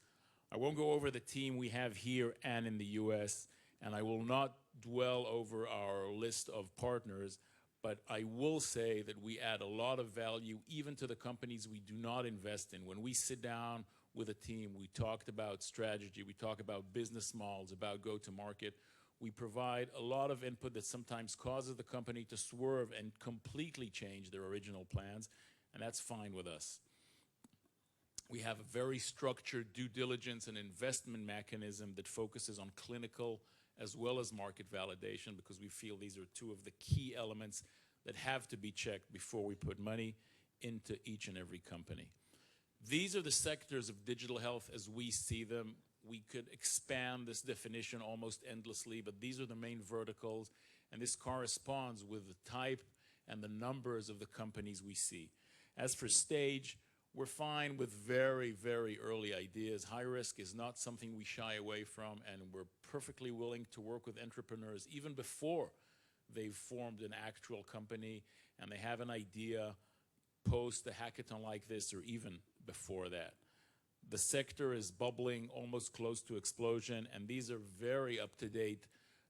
I won't go over the team we have here and in the US, and I will not dwell over our list of partners, but I will say that we add a lot of value even to the companies we do not invest in. When we sit down with a team, we talked about strategy, we talk about business models, about go-to-market. We provide a lot of input that sometimes causes the company to swerve and completely change their original plans, and that's fine with us. We have a very structured due diligence and investment mechanism that focuses on clinical as well as market validation, because we feel these are two of the key elements that have to be checked before we put money into each and every company. These are the sectors of digital health as we see them. We could expand this definition almost endlessly, but these are the main verticals, and this corresponds with the type and the numbers of the companies we see. As for stage, we're fine with very, very early ideas. High risk is not something we shy away from, and we're perfectly willing to work with entrepreneurs even before they've formed an actual company and they have an idea post a hackathon like this or even before that. The sector is bubbling almost close to explosion, and these are very up-to-date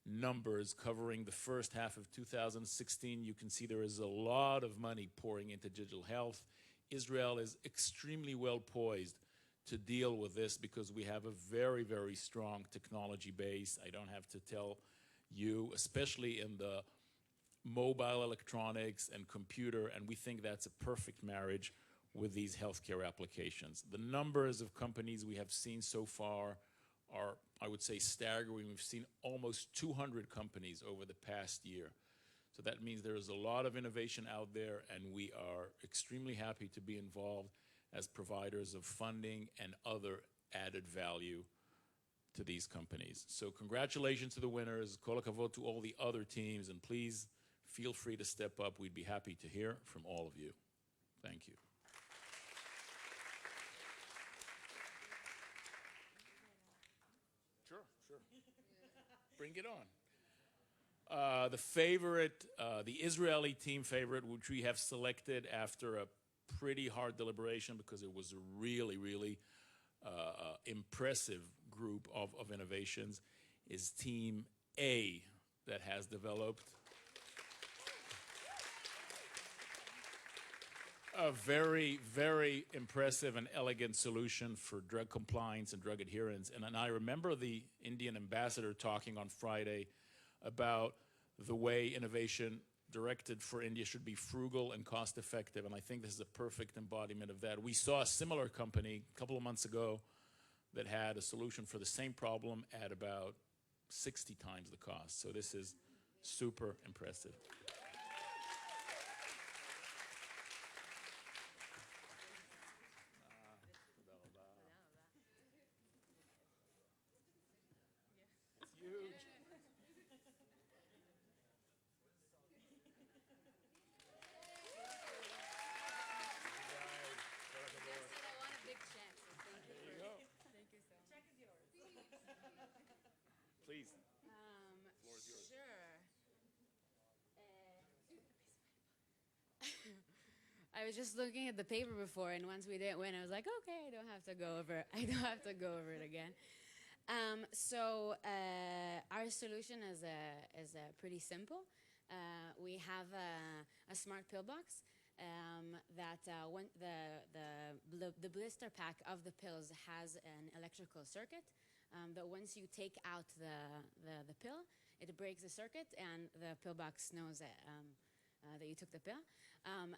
numbers covering the first half of 2016. You can see there is a lot of money pouring into digital health. Israel is extremely well poised to deal with this because we have a very, very strong technology base. I don't have to tell you, especially in the mobile electronics and computer, and we think that's a perfect marriage with these healthcare applications. The numbers of companies we have seen so far are I would say, staggering. We've seen almost 200 companies over the past year. So that means there is a lot of innovation out there, and we are extremely happy to be involved as providers of funding and other added value to these companies. So congratulations to the winners, kol hakavod to all the other teams, and please feel free to step up. We'd be happy to hear from all of you. Thank you. Sure. Bring it on. The favorite, the Israeli team favorite, which we have selected after a pretty hard deliberation because it was a really, really impressive group of innovations, is Team A, that has developed a very, very impressive and elegant solution for drug compliance and drug adherence. And I remember the Indian ambassador talking on Friday about the way innovation directed for India should be frugal and cost effective, and I think this is a perfect embodiment of that. We saw a similar company a couple of months ago that had a solution for the same problem at about 60 times the cost. So this is super impressive. It's huge. Please. Floor is yours. Sure. I was just looking at the paper before, and once we didn't win, I was like, okay, I don't have to go over it again. Our solution is pretty simple. We have a smart pillbox that when the blister pack of the pills has an electrical circuit. That once you take out the pill, it breaks the circuit, and the pillbox knows that you took the pill.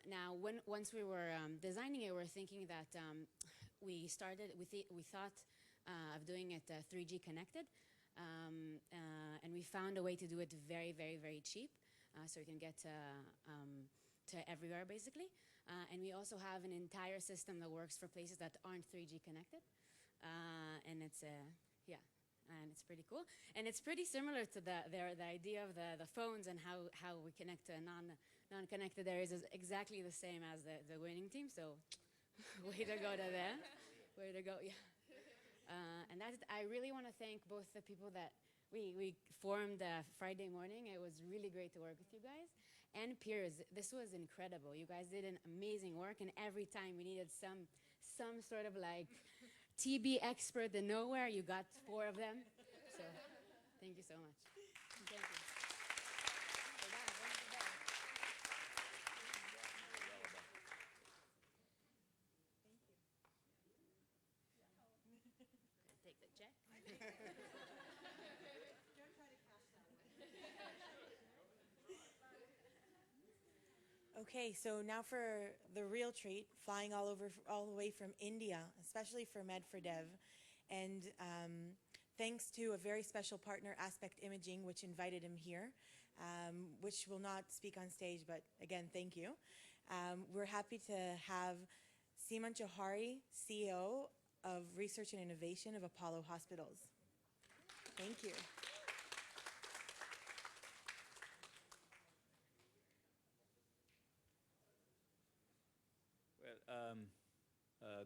Now, once we were designing it, we were thinking that we thought of doing it 3G connected, and we found a way to do it very, very, very cheap, so we can get to everywhere basically. And we also have an entire system that works for places that aren't 3G connected, and it's and it's pretty cool. And it's pretty similar to the idea of the phones and how we connect to non-connected areas is exactly the same as the winning team. So way to go to them. Way to go, yeah. And I really want to thank both the people that we formed Friday morning. It was really great to work with you guys. And Pears, this was incredible. You guys did an amazing work, and every time we needed some sort of like TB expert in nowhere, you got 4 of them. So thank you so much. Thank you. Take the check. Okay, so now for the real treat, flying all the way from India, especially for Med4Dev. And thanks to a very special partner, Aspect Imaging, which invited him here, which will not speak on stage, but again, thank you. We're happy to have Seeman Johari, CEO of Research and Innovation of Apollo Hospitals. Thank you.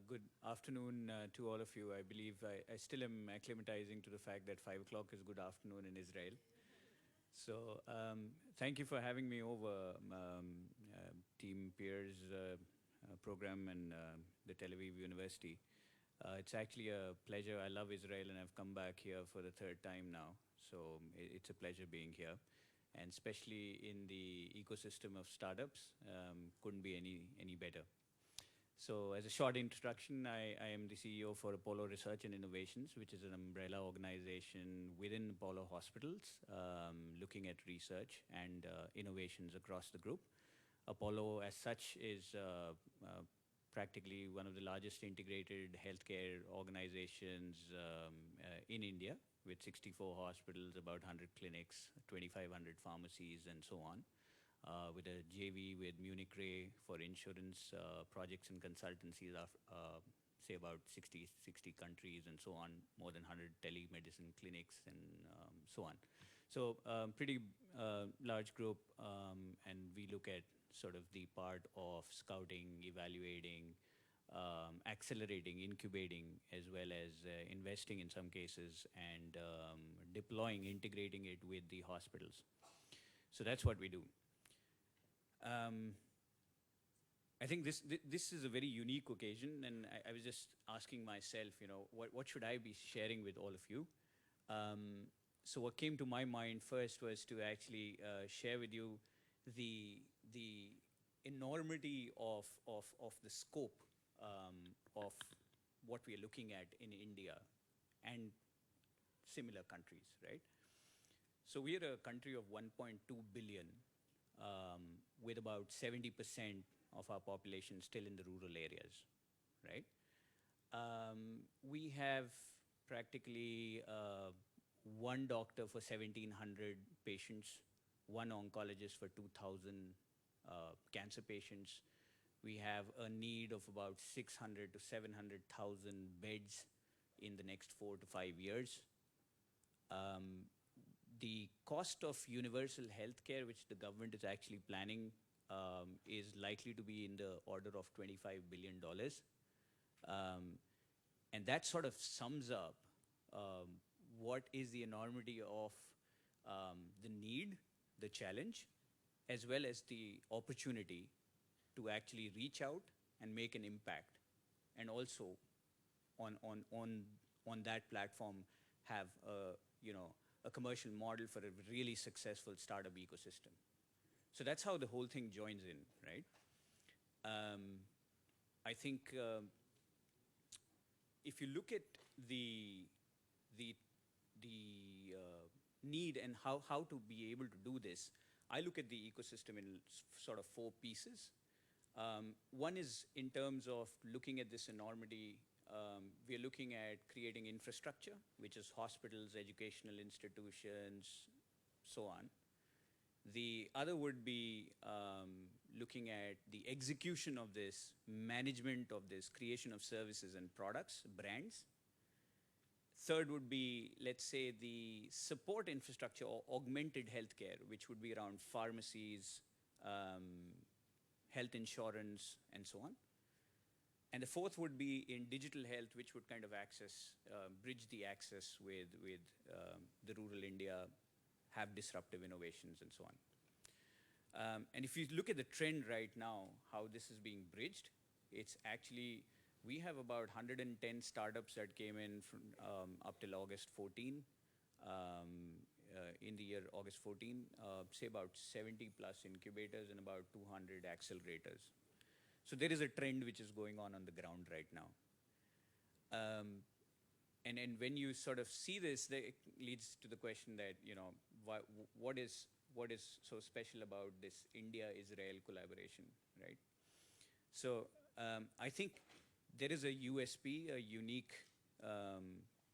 Good afternoon to all of you. I believe I still am acclimatizing to the fact that 5 o'clock is good afternoon in Israel. So thank you for having me over, Team Pears program and the Tel Aviv University. It's actually a pleasure. I love Israel, and I've come back here for the 3rd time now. So it's a pleasure being here, and especially in the ecosystem of startups, couldn't be any better. So as a short introduction, I am the CEO for Apollo Research and Innovations, which is an umbrella organization within Apollo Hospitals, looking at research and innovations across the group. Apollo as such is practically one of the largest integrated healthcare organizations in India, with 64 hospitals, about 100 clinics, 2,500 pharmacies, and so on. With a JV with Munich Re for insurance projects and consultancies of, say, about 60 countries and so on, more than 100 telemedicine clinics and so on. So pretty large group, and we look at sort of the part of scouting, evaluating, accelerating, incubating, as well as investing in some cases, and deploying, integrating it with the hospitals. So that's what we do. I think this is a very unique occasion, and I was just asking myself, you know, what should I be sharing with all of you? So what came to my mind first was to actually share with you the enormity of the scope of what we are looking at in India and similar countries, right? So we are a country of 1.2 billion, with about 70% of our population still in the rural areas, right? We have practically one doctor for 1,700 patients, one oncologist for 2,000 cancer patients. We have a need of about 600 to 700,000 beds in the next 4 to 5 years. The cost of universal healthcare, which the government is actually planning, is likely to be in the order of $25 billion. And that sort of sums up what is the enormity of the need, the challenge, as well as the opportunity to actually reach out and make an impact, and also on that platform have a commercial model for a really successful startup ecosystem. So that's how the whole thing joins in, right? I think if you look at the need and how to be able to do this, I look at the ecosystem in sort of 4 pieces. One is in terms of looking at this enormity. We are looking at creating infrastructure, which is hospitals, educational institutions, so on. The other would be looking at the execution of this, management of this, creation of services and products, brands. Third would be, let's say, the support infrastructure or augmented healthcare, which would be around pharmacies, health insurance, and so on. And the fourth would be in digital health, which would kind of bridge the access with the rural India, have disruptive innovations, and so on. And if you look at the trend right now, how this is being bridged, it's actually, we have about 110 startups that came in from, up till August 14. In the year August 14, say about 70 plus incubators and about 200 accelerators. So there is a trend which is going on the ground right now. And when you sort of see this, it leads to the question that, you know, what is so special about this India-Israel collaboration, right? So I think there is a USP, a unique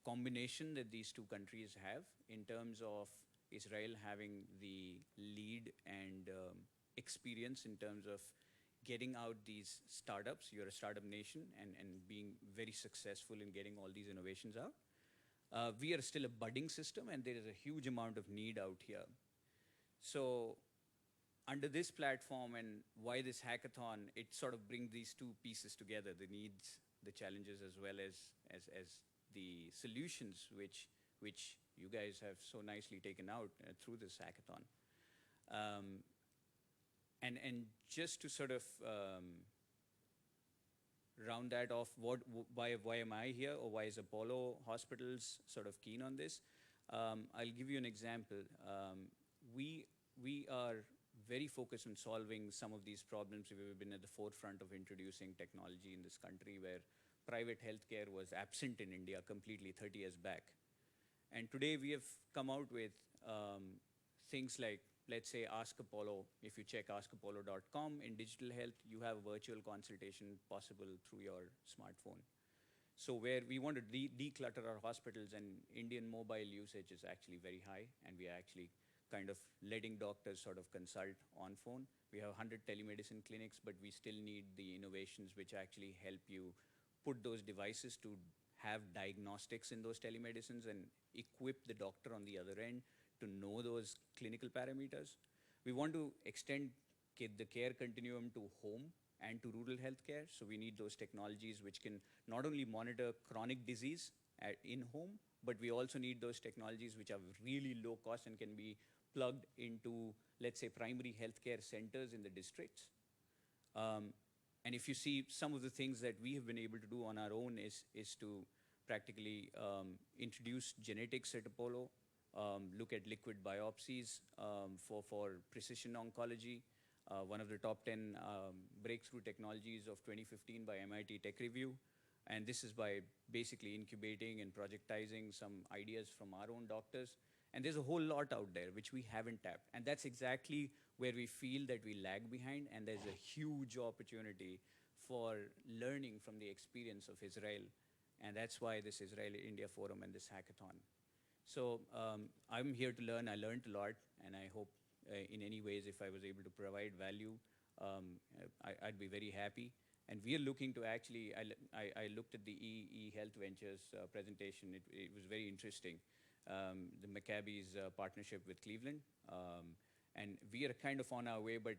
combination that these two countries have in terms of Israel having the lead and experience in terms of getting out these startups. You're a startup nation, and being very successful in getting all these innovations out. We are still a budding system, and there is a huge amount of need out here. So under this platform and why this hackathon, it sort of brings these two pieces together, the needs, the challenges, as well as the solutions which you guys have so nicely taken out through this hackathon. And just to sort of round that off, why am I here, or why is Apollo Hospitals sort of keen on this? I'll give you an example. We are very focused on solving some of these problems. We've been at the forefront of introducing technology in this country where private healthcare was absent in India completely 30 years back. And today we have come out with things like let's say Ask Apollo, if you check askapollo.com, in digital health, you have virtual consultation possible through your smartphone. So where we want to declutter our hospitals, and Indian mobile usage is actually very high, and we are actually kind of letting doctors sort of consult on phone. We have 100 telemedicine clinics, but we still need the innovations which actually help you put those devices to have diagnostics in those telemedicines and equip the doctor on the other end to know those clinical parameters. We want to extend the care continuum to home and to rural healthcare. So we need those technologies which can not only monitor chronic disease in home, but we also need those technologies which are really low cost and can be plugged into, let's say, primary healthcare centers in the districts. And if you see some of the things that we have been able to do on our own is to practically introduce genetics at Apollo, look at liquid biopsies for precision oncology, one of the top 10 breakthrough technologies of 2015 by MIT Tech Review. And this is by basically incubating and projectizing some ideas from our own doctors. And there's a whole lot out there which we haven't tapped. And that's exactly where we feel that we lag behind. And there's a huge opportunity for learning from the experience of Israel. And that's why this Israel-India Forum and this hackathon. So I'm here to learn. I learned a lot. And I hope in any ways, if I was able to provide value, I'd be very happy. And we are looking to actually, I looked at the e-Health Ventures presentation. It was very interesting. The Maccabee's partnership with Cleveland. And we are kind of on our way, but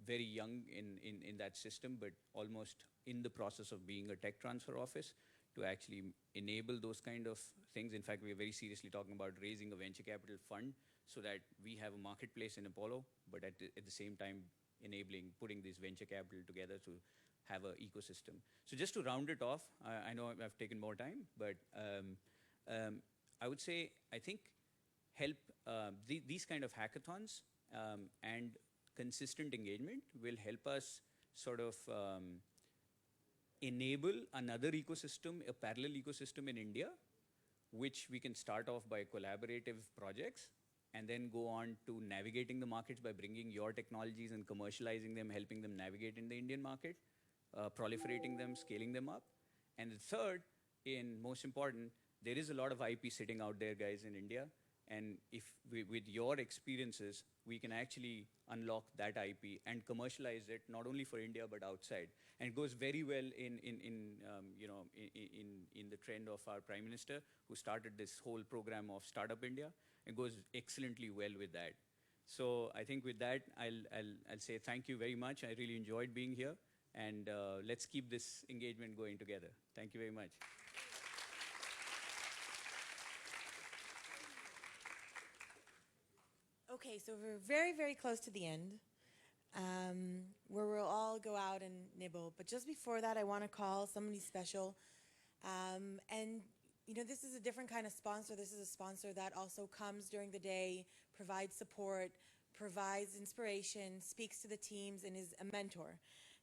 very young in that system, but almost in the process of being a tech transfer office to actually enable those kind of things. In fact, we are very seriously talking about raising a venture capital fund so that we have a marketplace in Apollo, but at the same time, putting this venture capital together to have an ecosystem. So just to round it off, I know I've taken more time, but I would say, I think these kind of hackathons and consistent engagement will help us sort of enable another ecosystem, a parallel ecosystem in India, which we can start off by collaborative projects and then go on to navigating the markets by bringing your technologies and commercializing them, helping them navigate in the Indian market, proliferating them, scaling them up. And the third, most important, there is a lot of IP sitting out there, guys, in India. And if with your experiences, we can actually unlock that IP and commercialize it not only for India but outside. And it goes very well in the trend of our Prime Minister, who started this whole program of Startup India. It goes excellently well with that. So I think with that, I'll say thank you very much. I really enjoyed being here, and let's keep this engagement going together. Thank you very much. Okay, so we're very, very close to the end, where we'll all go out and nibble. But just before that, I want to call somebody special. And, you know, this is a different kind of sponsor. This is a sponsor that also comes during the day, provides support, provides inspiration, speaks to the teams, and is a mentor.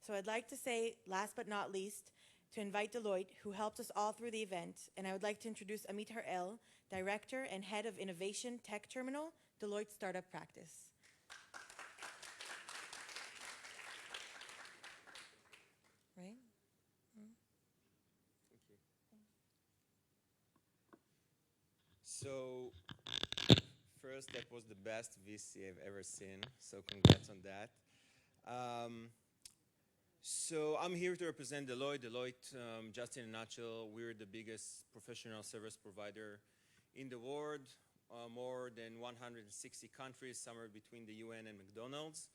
So I'd like to say, last but not least, to invite Deloitte, who helped us all through the event. And I would like to introduce Amit Harel, Director and Head of Innovation Tech Terminal, Deloitte Startup Practice. Right? Thank you. So, first, that was the best VC I've ever seen, so congrats on that. So I'm here to represent Deloitte. Deloitte, just in a nutshell, we're the biggest professional service provider in the world. More than 160 countries, somewhere between the UN and McDonald's.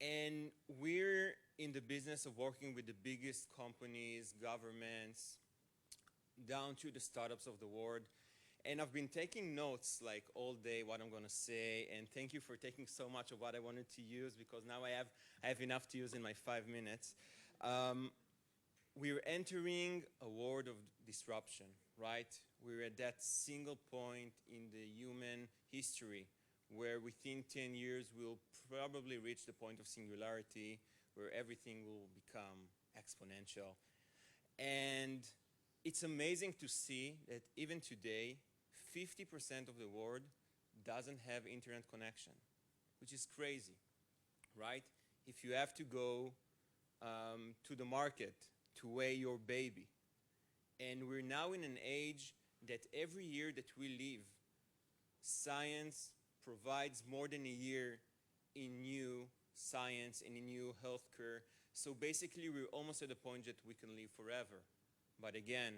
And we're in the business of working with the biggest companies, governments, down to the startups of the world. And I've been taking notes like all day what I'm going to say, and thank you for taking so much of what I wanted to use, because now I have enough to use in my 5 minutes. We're entering a world of disruption, right? We're at that single point in the human history where within 10 years we'll probably reach the point of singularity where everything will become exponential. And it's amazing to see that even today, 50% of the world doesn't have internet connection, which is crazy, right? If you have to go to the market to weigh your baby, and we're now in an age that every year that we live, science provides more than a year in new science and in new healthcare. So basically, we're almost at the point that we can live forever. But again,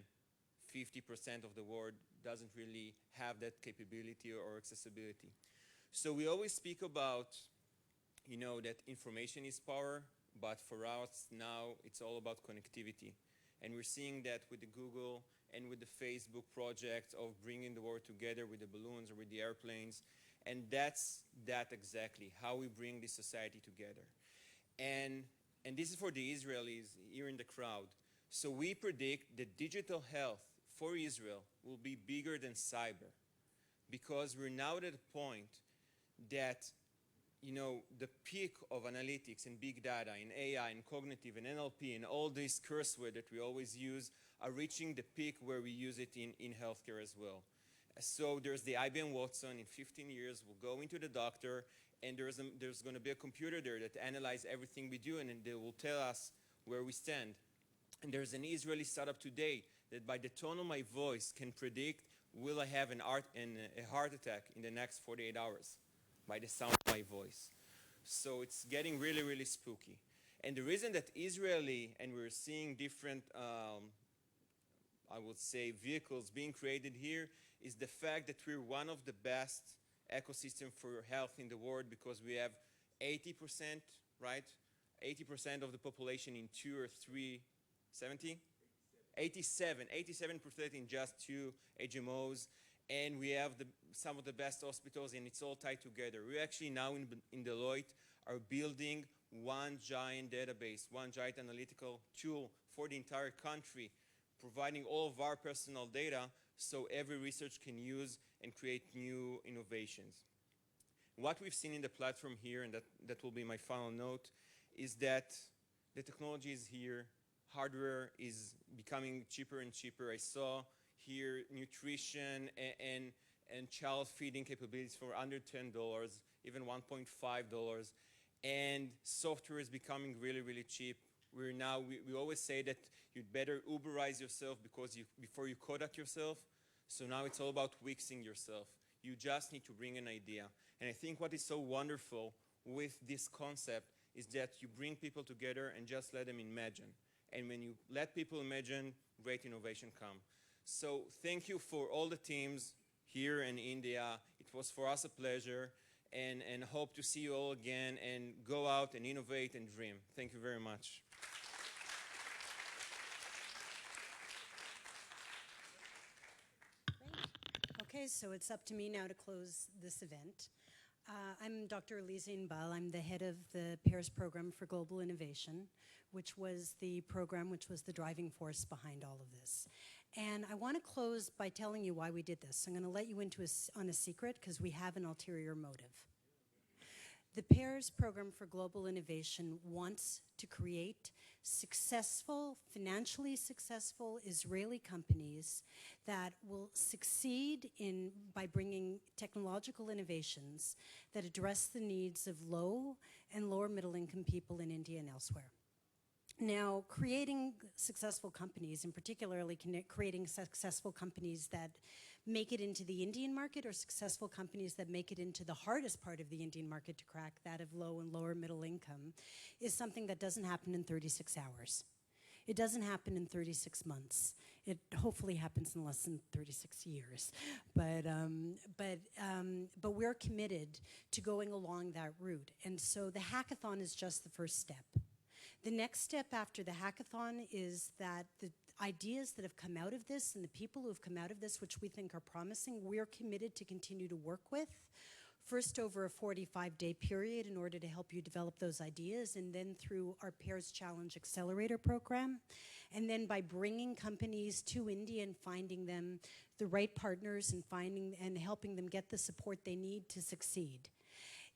50% of the world doesn't really have that capability or accessibility. So we always speak about, that information is power, but for us now, it's all about connectivity. And we're seeing that with the Google and with the Facebook project of bringing the world together with the balloons or with the airplanes. And that's that exactly, how we bring this society together. And this is for the Israelis here in the crowd. So we predict that digital health for Israel will be bigger than cyber, because we're now at a point that, the peak of analytics and big data and AI and cognitive and NLP and all this curse word that we always use are reaching the peak where we use it in healthcare as well. So there's the IBM Watson. In 15 years, we'll go into the doctor, and there's going to be a computer there that analyzes everything we do, and they will tell us where we stand. And there's an Israeli startup today that by the tone of my voice can predict, will I have a heart attack in the next 48 hours by the sound of my voice. So it's getting really, really spooky. And the reason that Israeli, and we're seeing different, I would say, vehicles being created here, is the fact that we're one of the best ecosystem for health in the world, because we have 80%, right? 80% of the population in 2 or 3, 70? 87% in just 2 HMOs, and we have some of the best hospitals, and it's all tied together. We actually now in Deloitte are building one giant database, one giant analytical tool for the entire country, providing all of our personal data so every research can use and create new innovations. What we've seen in the platform here, and that will be my final note, is that the technology is here. Hardware is becoming cheaper and cheaper. I saw here nutrition and child feeding capabilities for under $10, even $1.5. And software is becoming really, really cheap. We always say that you'd better Uberize yourself before you Kodak yourself. So now it's all about Wixing yourself. You just need to bring an idea. And I think what is so wonderful with this concept is that you bring people together and just let them imagine. And when you let people imagine, great innovation comes. So thank you for all the teams here in India. It was for us a pleasure, and hope to see you all again and go out and innovate and dream. Thank you very much. Okay, so it's up to me now to close this event. I'm Dr. Elise Inbal. I'm the head of the Pears program for global innovation, which was the program which was the driving force behind all of this. And I want to close by telling you why we did this. I'm going to let you into on a secret, because we have an ulterior motive. The Pears program for global innovation wants to create successful, financially successful Israeli companies that will succeed by bringing technological innovations that address the needs of low and lower middle income people in India and elsewhere. Now, creating successful companies, and particularly creating successful companies that make it into the Indian market, or successful companies that make it into the hardest part of the Indian market to crack, that of low and lower middle income, is something that doesn't happen in 36 hours. It doesn't happen in 36 months. It hopefully happens in less than 36 years. But we're committed to going along that route. And so the hackathon is just the first step. The next step after the hackathon is that the ideas that have come out of this and the people who have come out of this, which we think are promising, we're committed to continue to work with, first over a 45-day period in order to help you develop those ideas, and then through our Pears Challenge Accelerator Program, and then by bringing companies to India and finding them the right partners and finding and helping them get the support they need to succeed.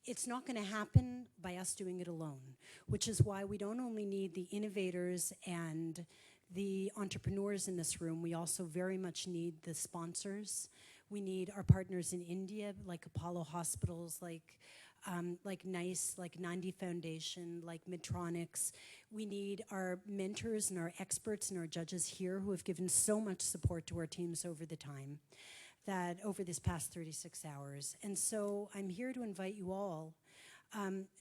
It's not going to happen by us doing it alone, which is why we don't only need the innovators and the entrepreneurs in this room, we also very much need the sponsors. We need our partners in India, like Apollo Hospitals, like NICE, like Nandi Foundation, like Medtronics. We need our mentors and our experts and our judges here who have given so much support to our teams over the time, that over this past 36 hours. And so I'm here to invite you all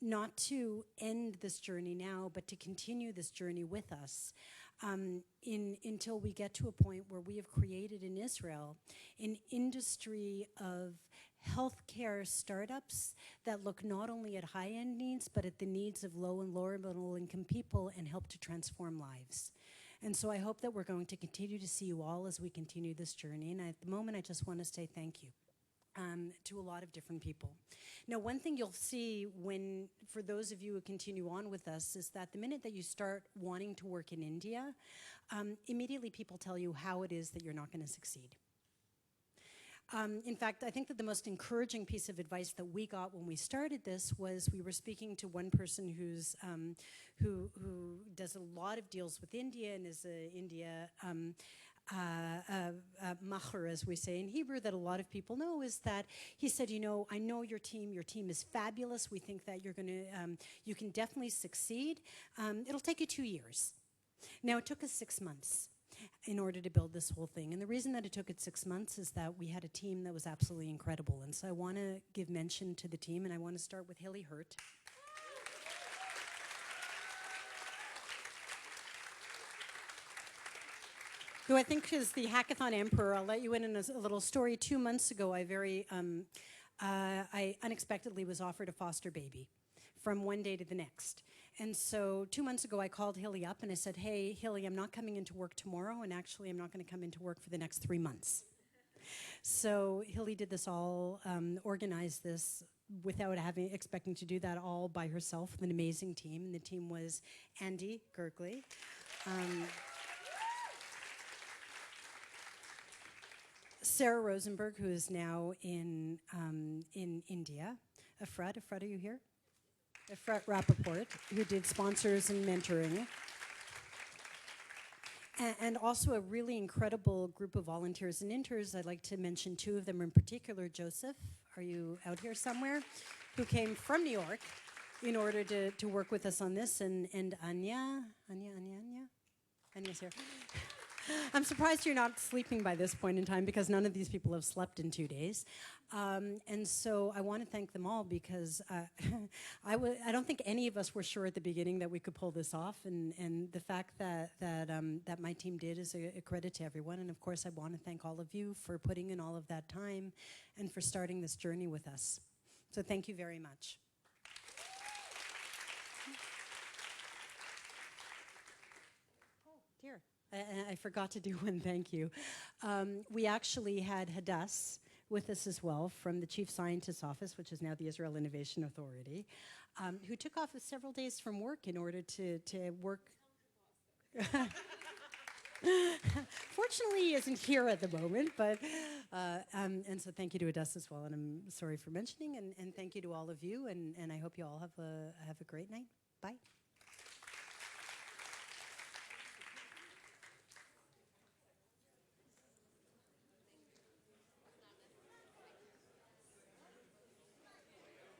not to end this journey now, but to continue this journey with us until we get to a point where we have created in Israel an industry of healthcare startups that look not only at high-end needs, but at the needs of low and lower middle income people and help to transform lives. And so I hope that we're going to continue to see you all as we continue this journey. And at the moment, I just want to say thank you to a lot of different people. Now, one thing you'll see for those of you who continue on with us, is that the minute that you start wanting to work in India, immediately people tell you how it is that you're not going to succeed. In fact, I think that the most encouraging piece of advice that we got when we started this was we were speaking to one person who does a lot of deals with India and is a India macher, as we say in Hebrew, that a lot of people know, is that he said, you know, I know your team is fabulous. We think that you're going to, you can definitely succeed. It'll take you 2 years. Now, it took us 6 months in order to build this whole thing. And the reason that it took it 6 months is that we had a team that was absolutely incredible. And so I want to give mention to the team, and I want to start with Hilly Hurt. Who I think is the hackathon emperor. I'll let you in a little story. 2 months ago, I unexpectedly was offered a foster baby from one day to the next. And so 2 months ago, I called Hilly up and I said, hey, Hilly, I'm not coming into work tomorrow, and actually I'm not going to come into work for the next 3 months. So Hilly did this all, organized this without expecting to do that all by herself with an amazing team. And the team was Andy Gergley, Sarah Rosenberg, who is now in India. Efrat, are you here? Efrat Rappaport, who did sponsors and mentoring. And also a really incredible group of volunteers and interns. I'd like to mention 2 of them in particular. Joseph, are you out here somewhere? Who came from New York in order to work with us on this. And Anya? Anya's here. I'm surprised you're not sleeping by this point in time, because none of these people have slept in 2 days. And so I want to thank them all, because I don't think any of us were sure at the beginning that we could pull this off. And the fact that my team did is a credit to everyone. And of course, I want to thank all of you for putting in all of that time and for starting this journey with us. So thank you very much. Dear. I forgot to do one thank you. We actually had Hadass with us as well from the Chief Scientist's Office, which is now the Israel Innovation Authority, who took off several days from work in order to work. Fortunately, he isn't here at the moment, but, and so thank you to Hadass as well, and I'm sorry for mentioning, and thank you to all of you, and I hope you all have a great night. Bye.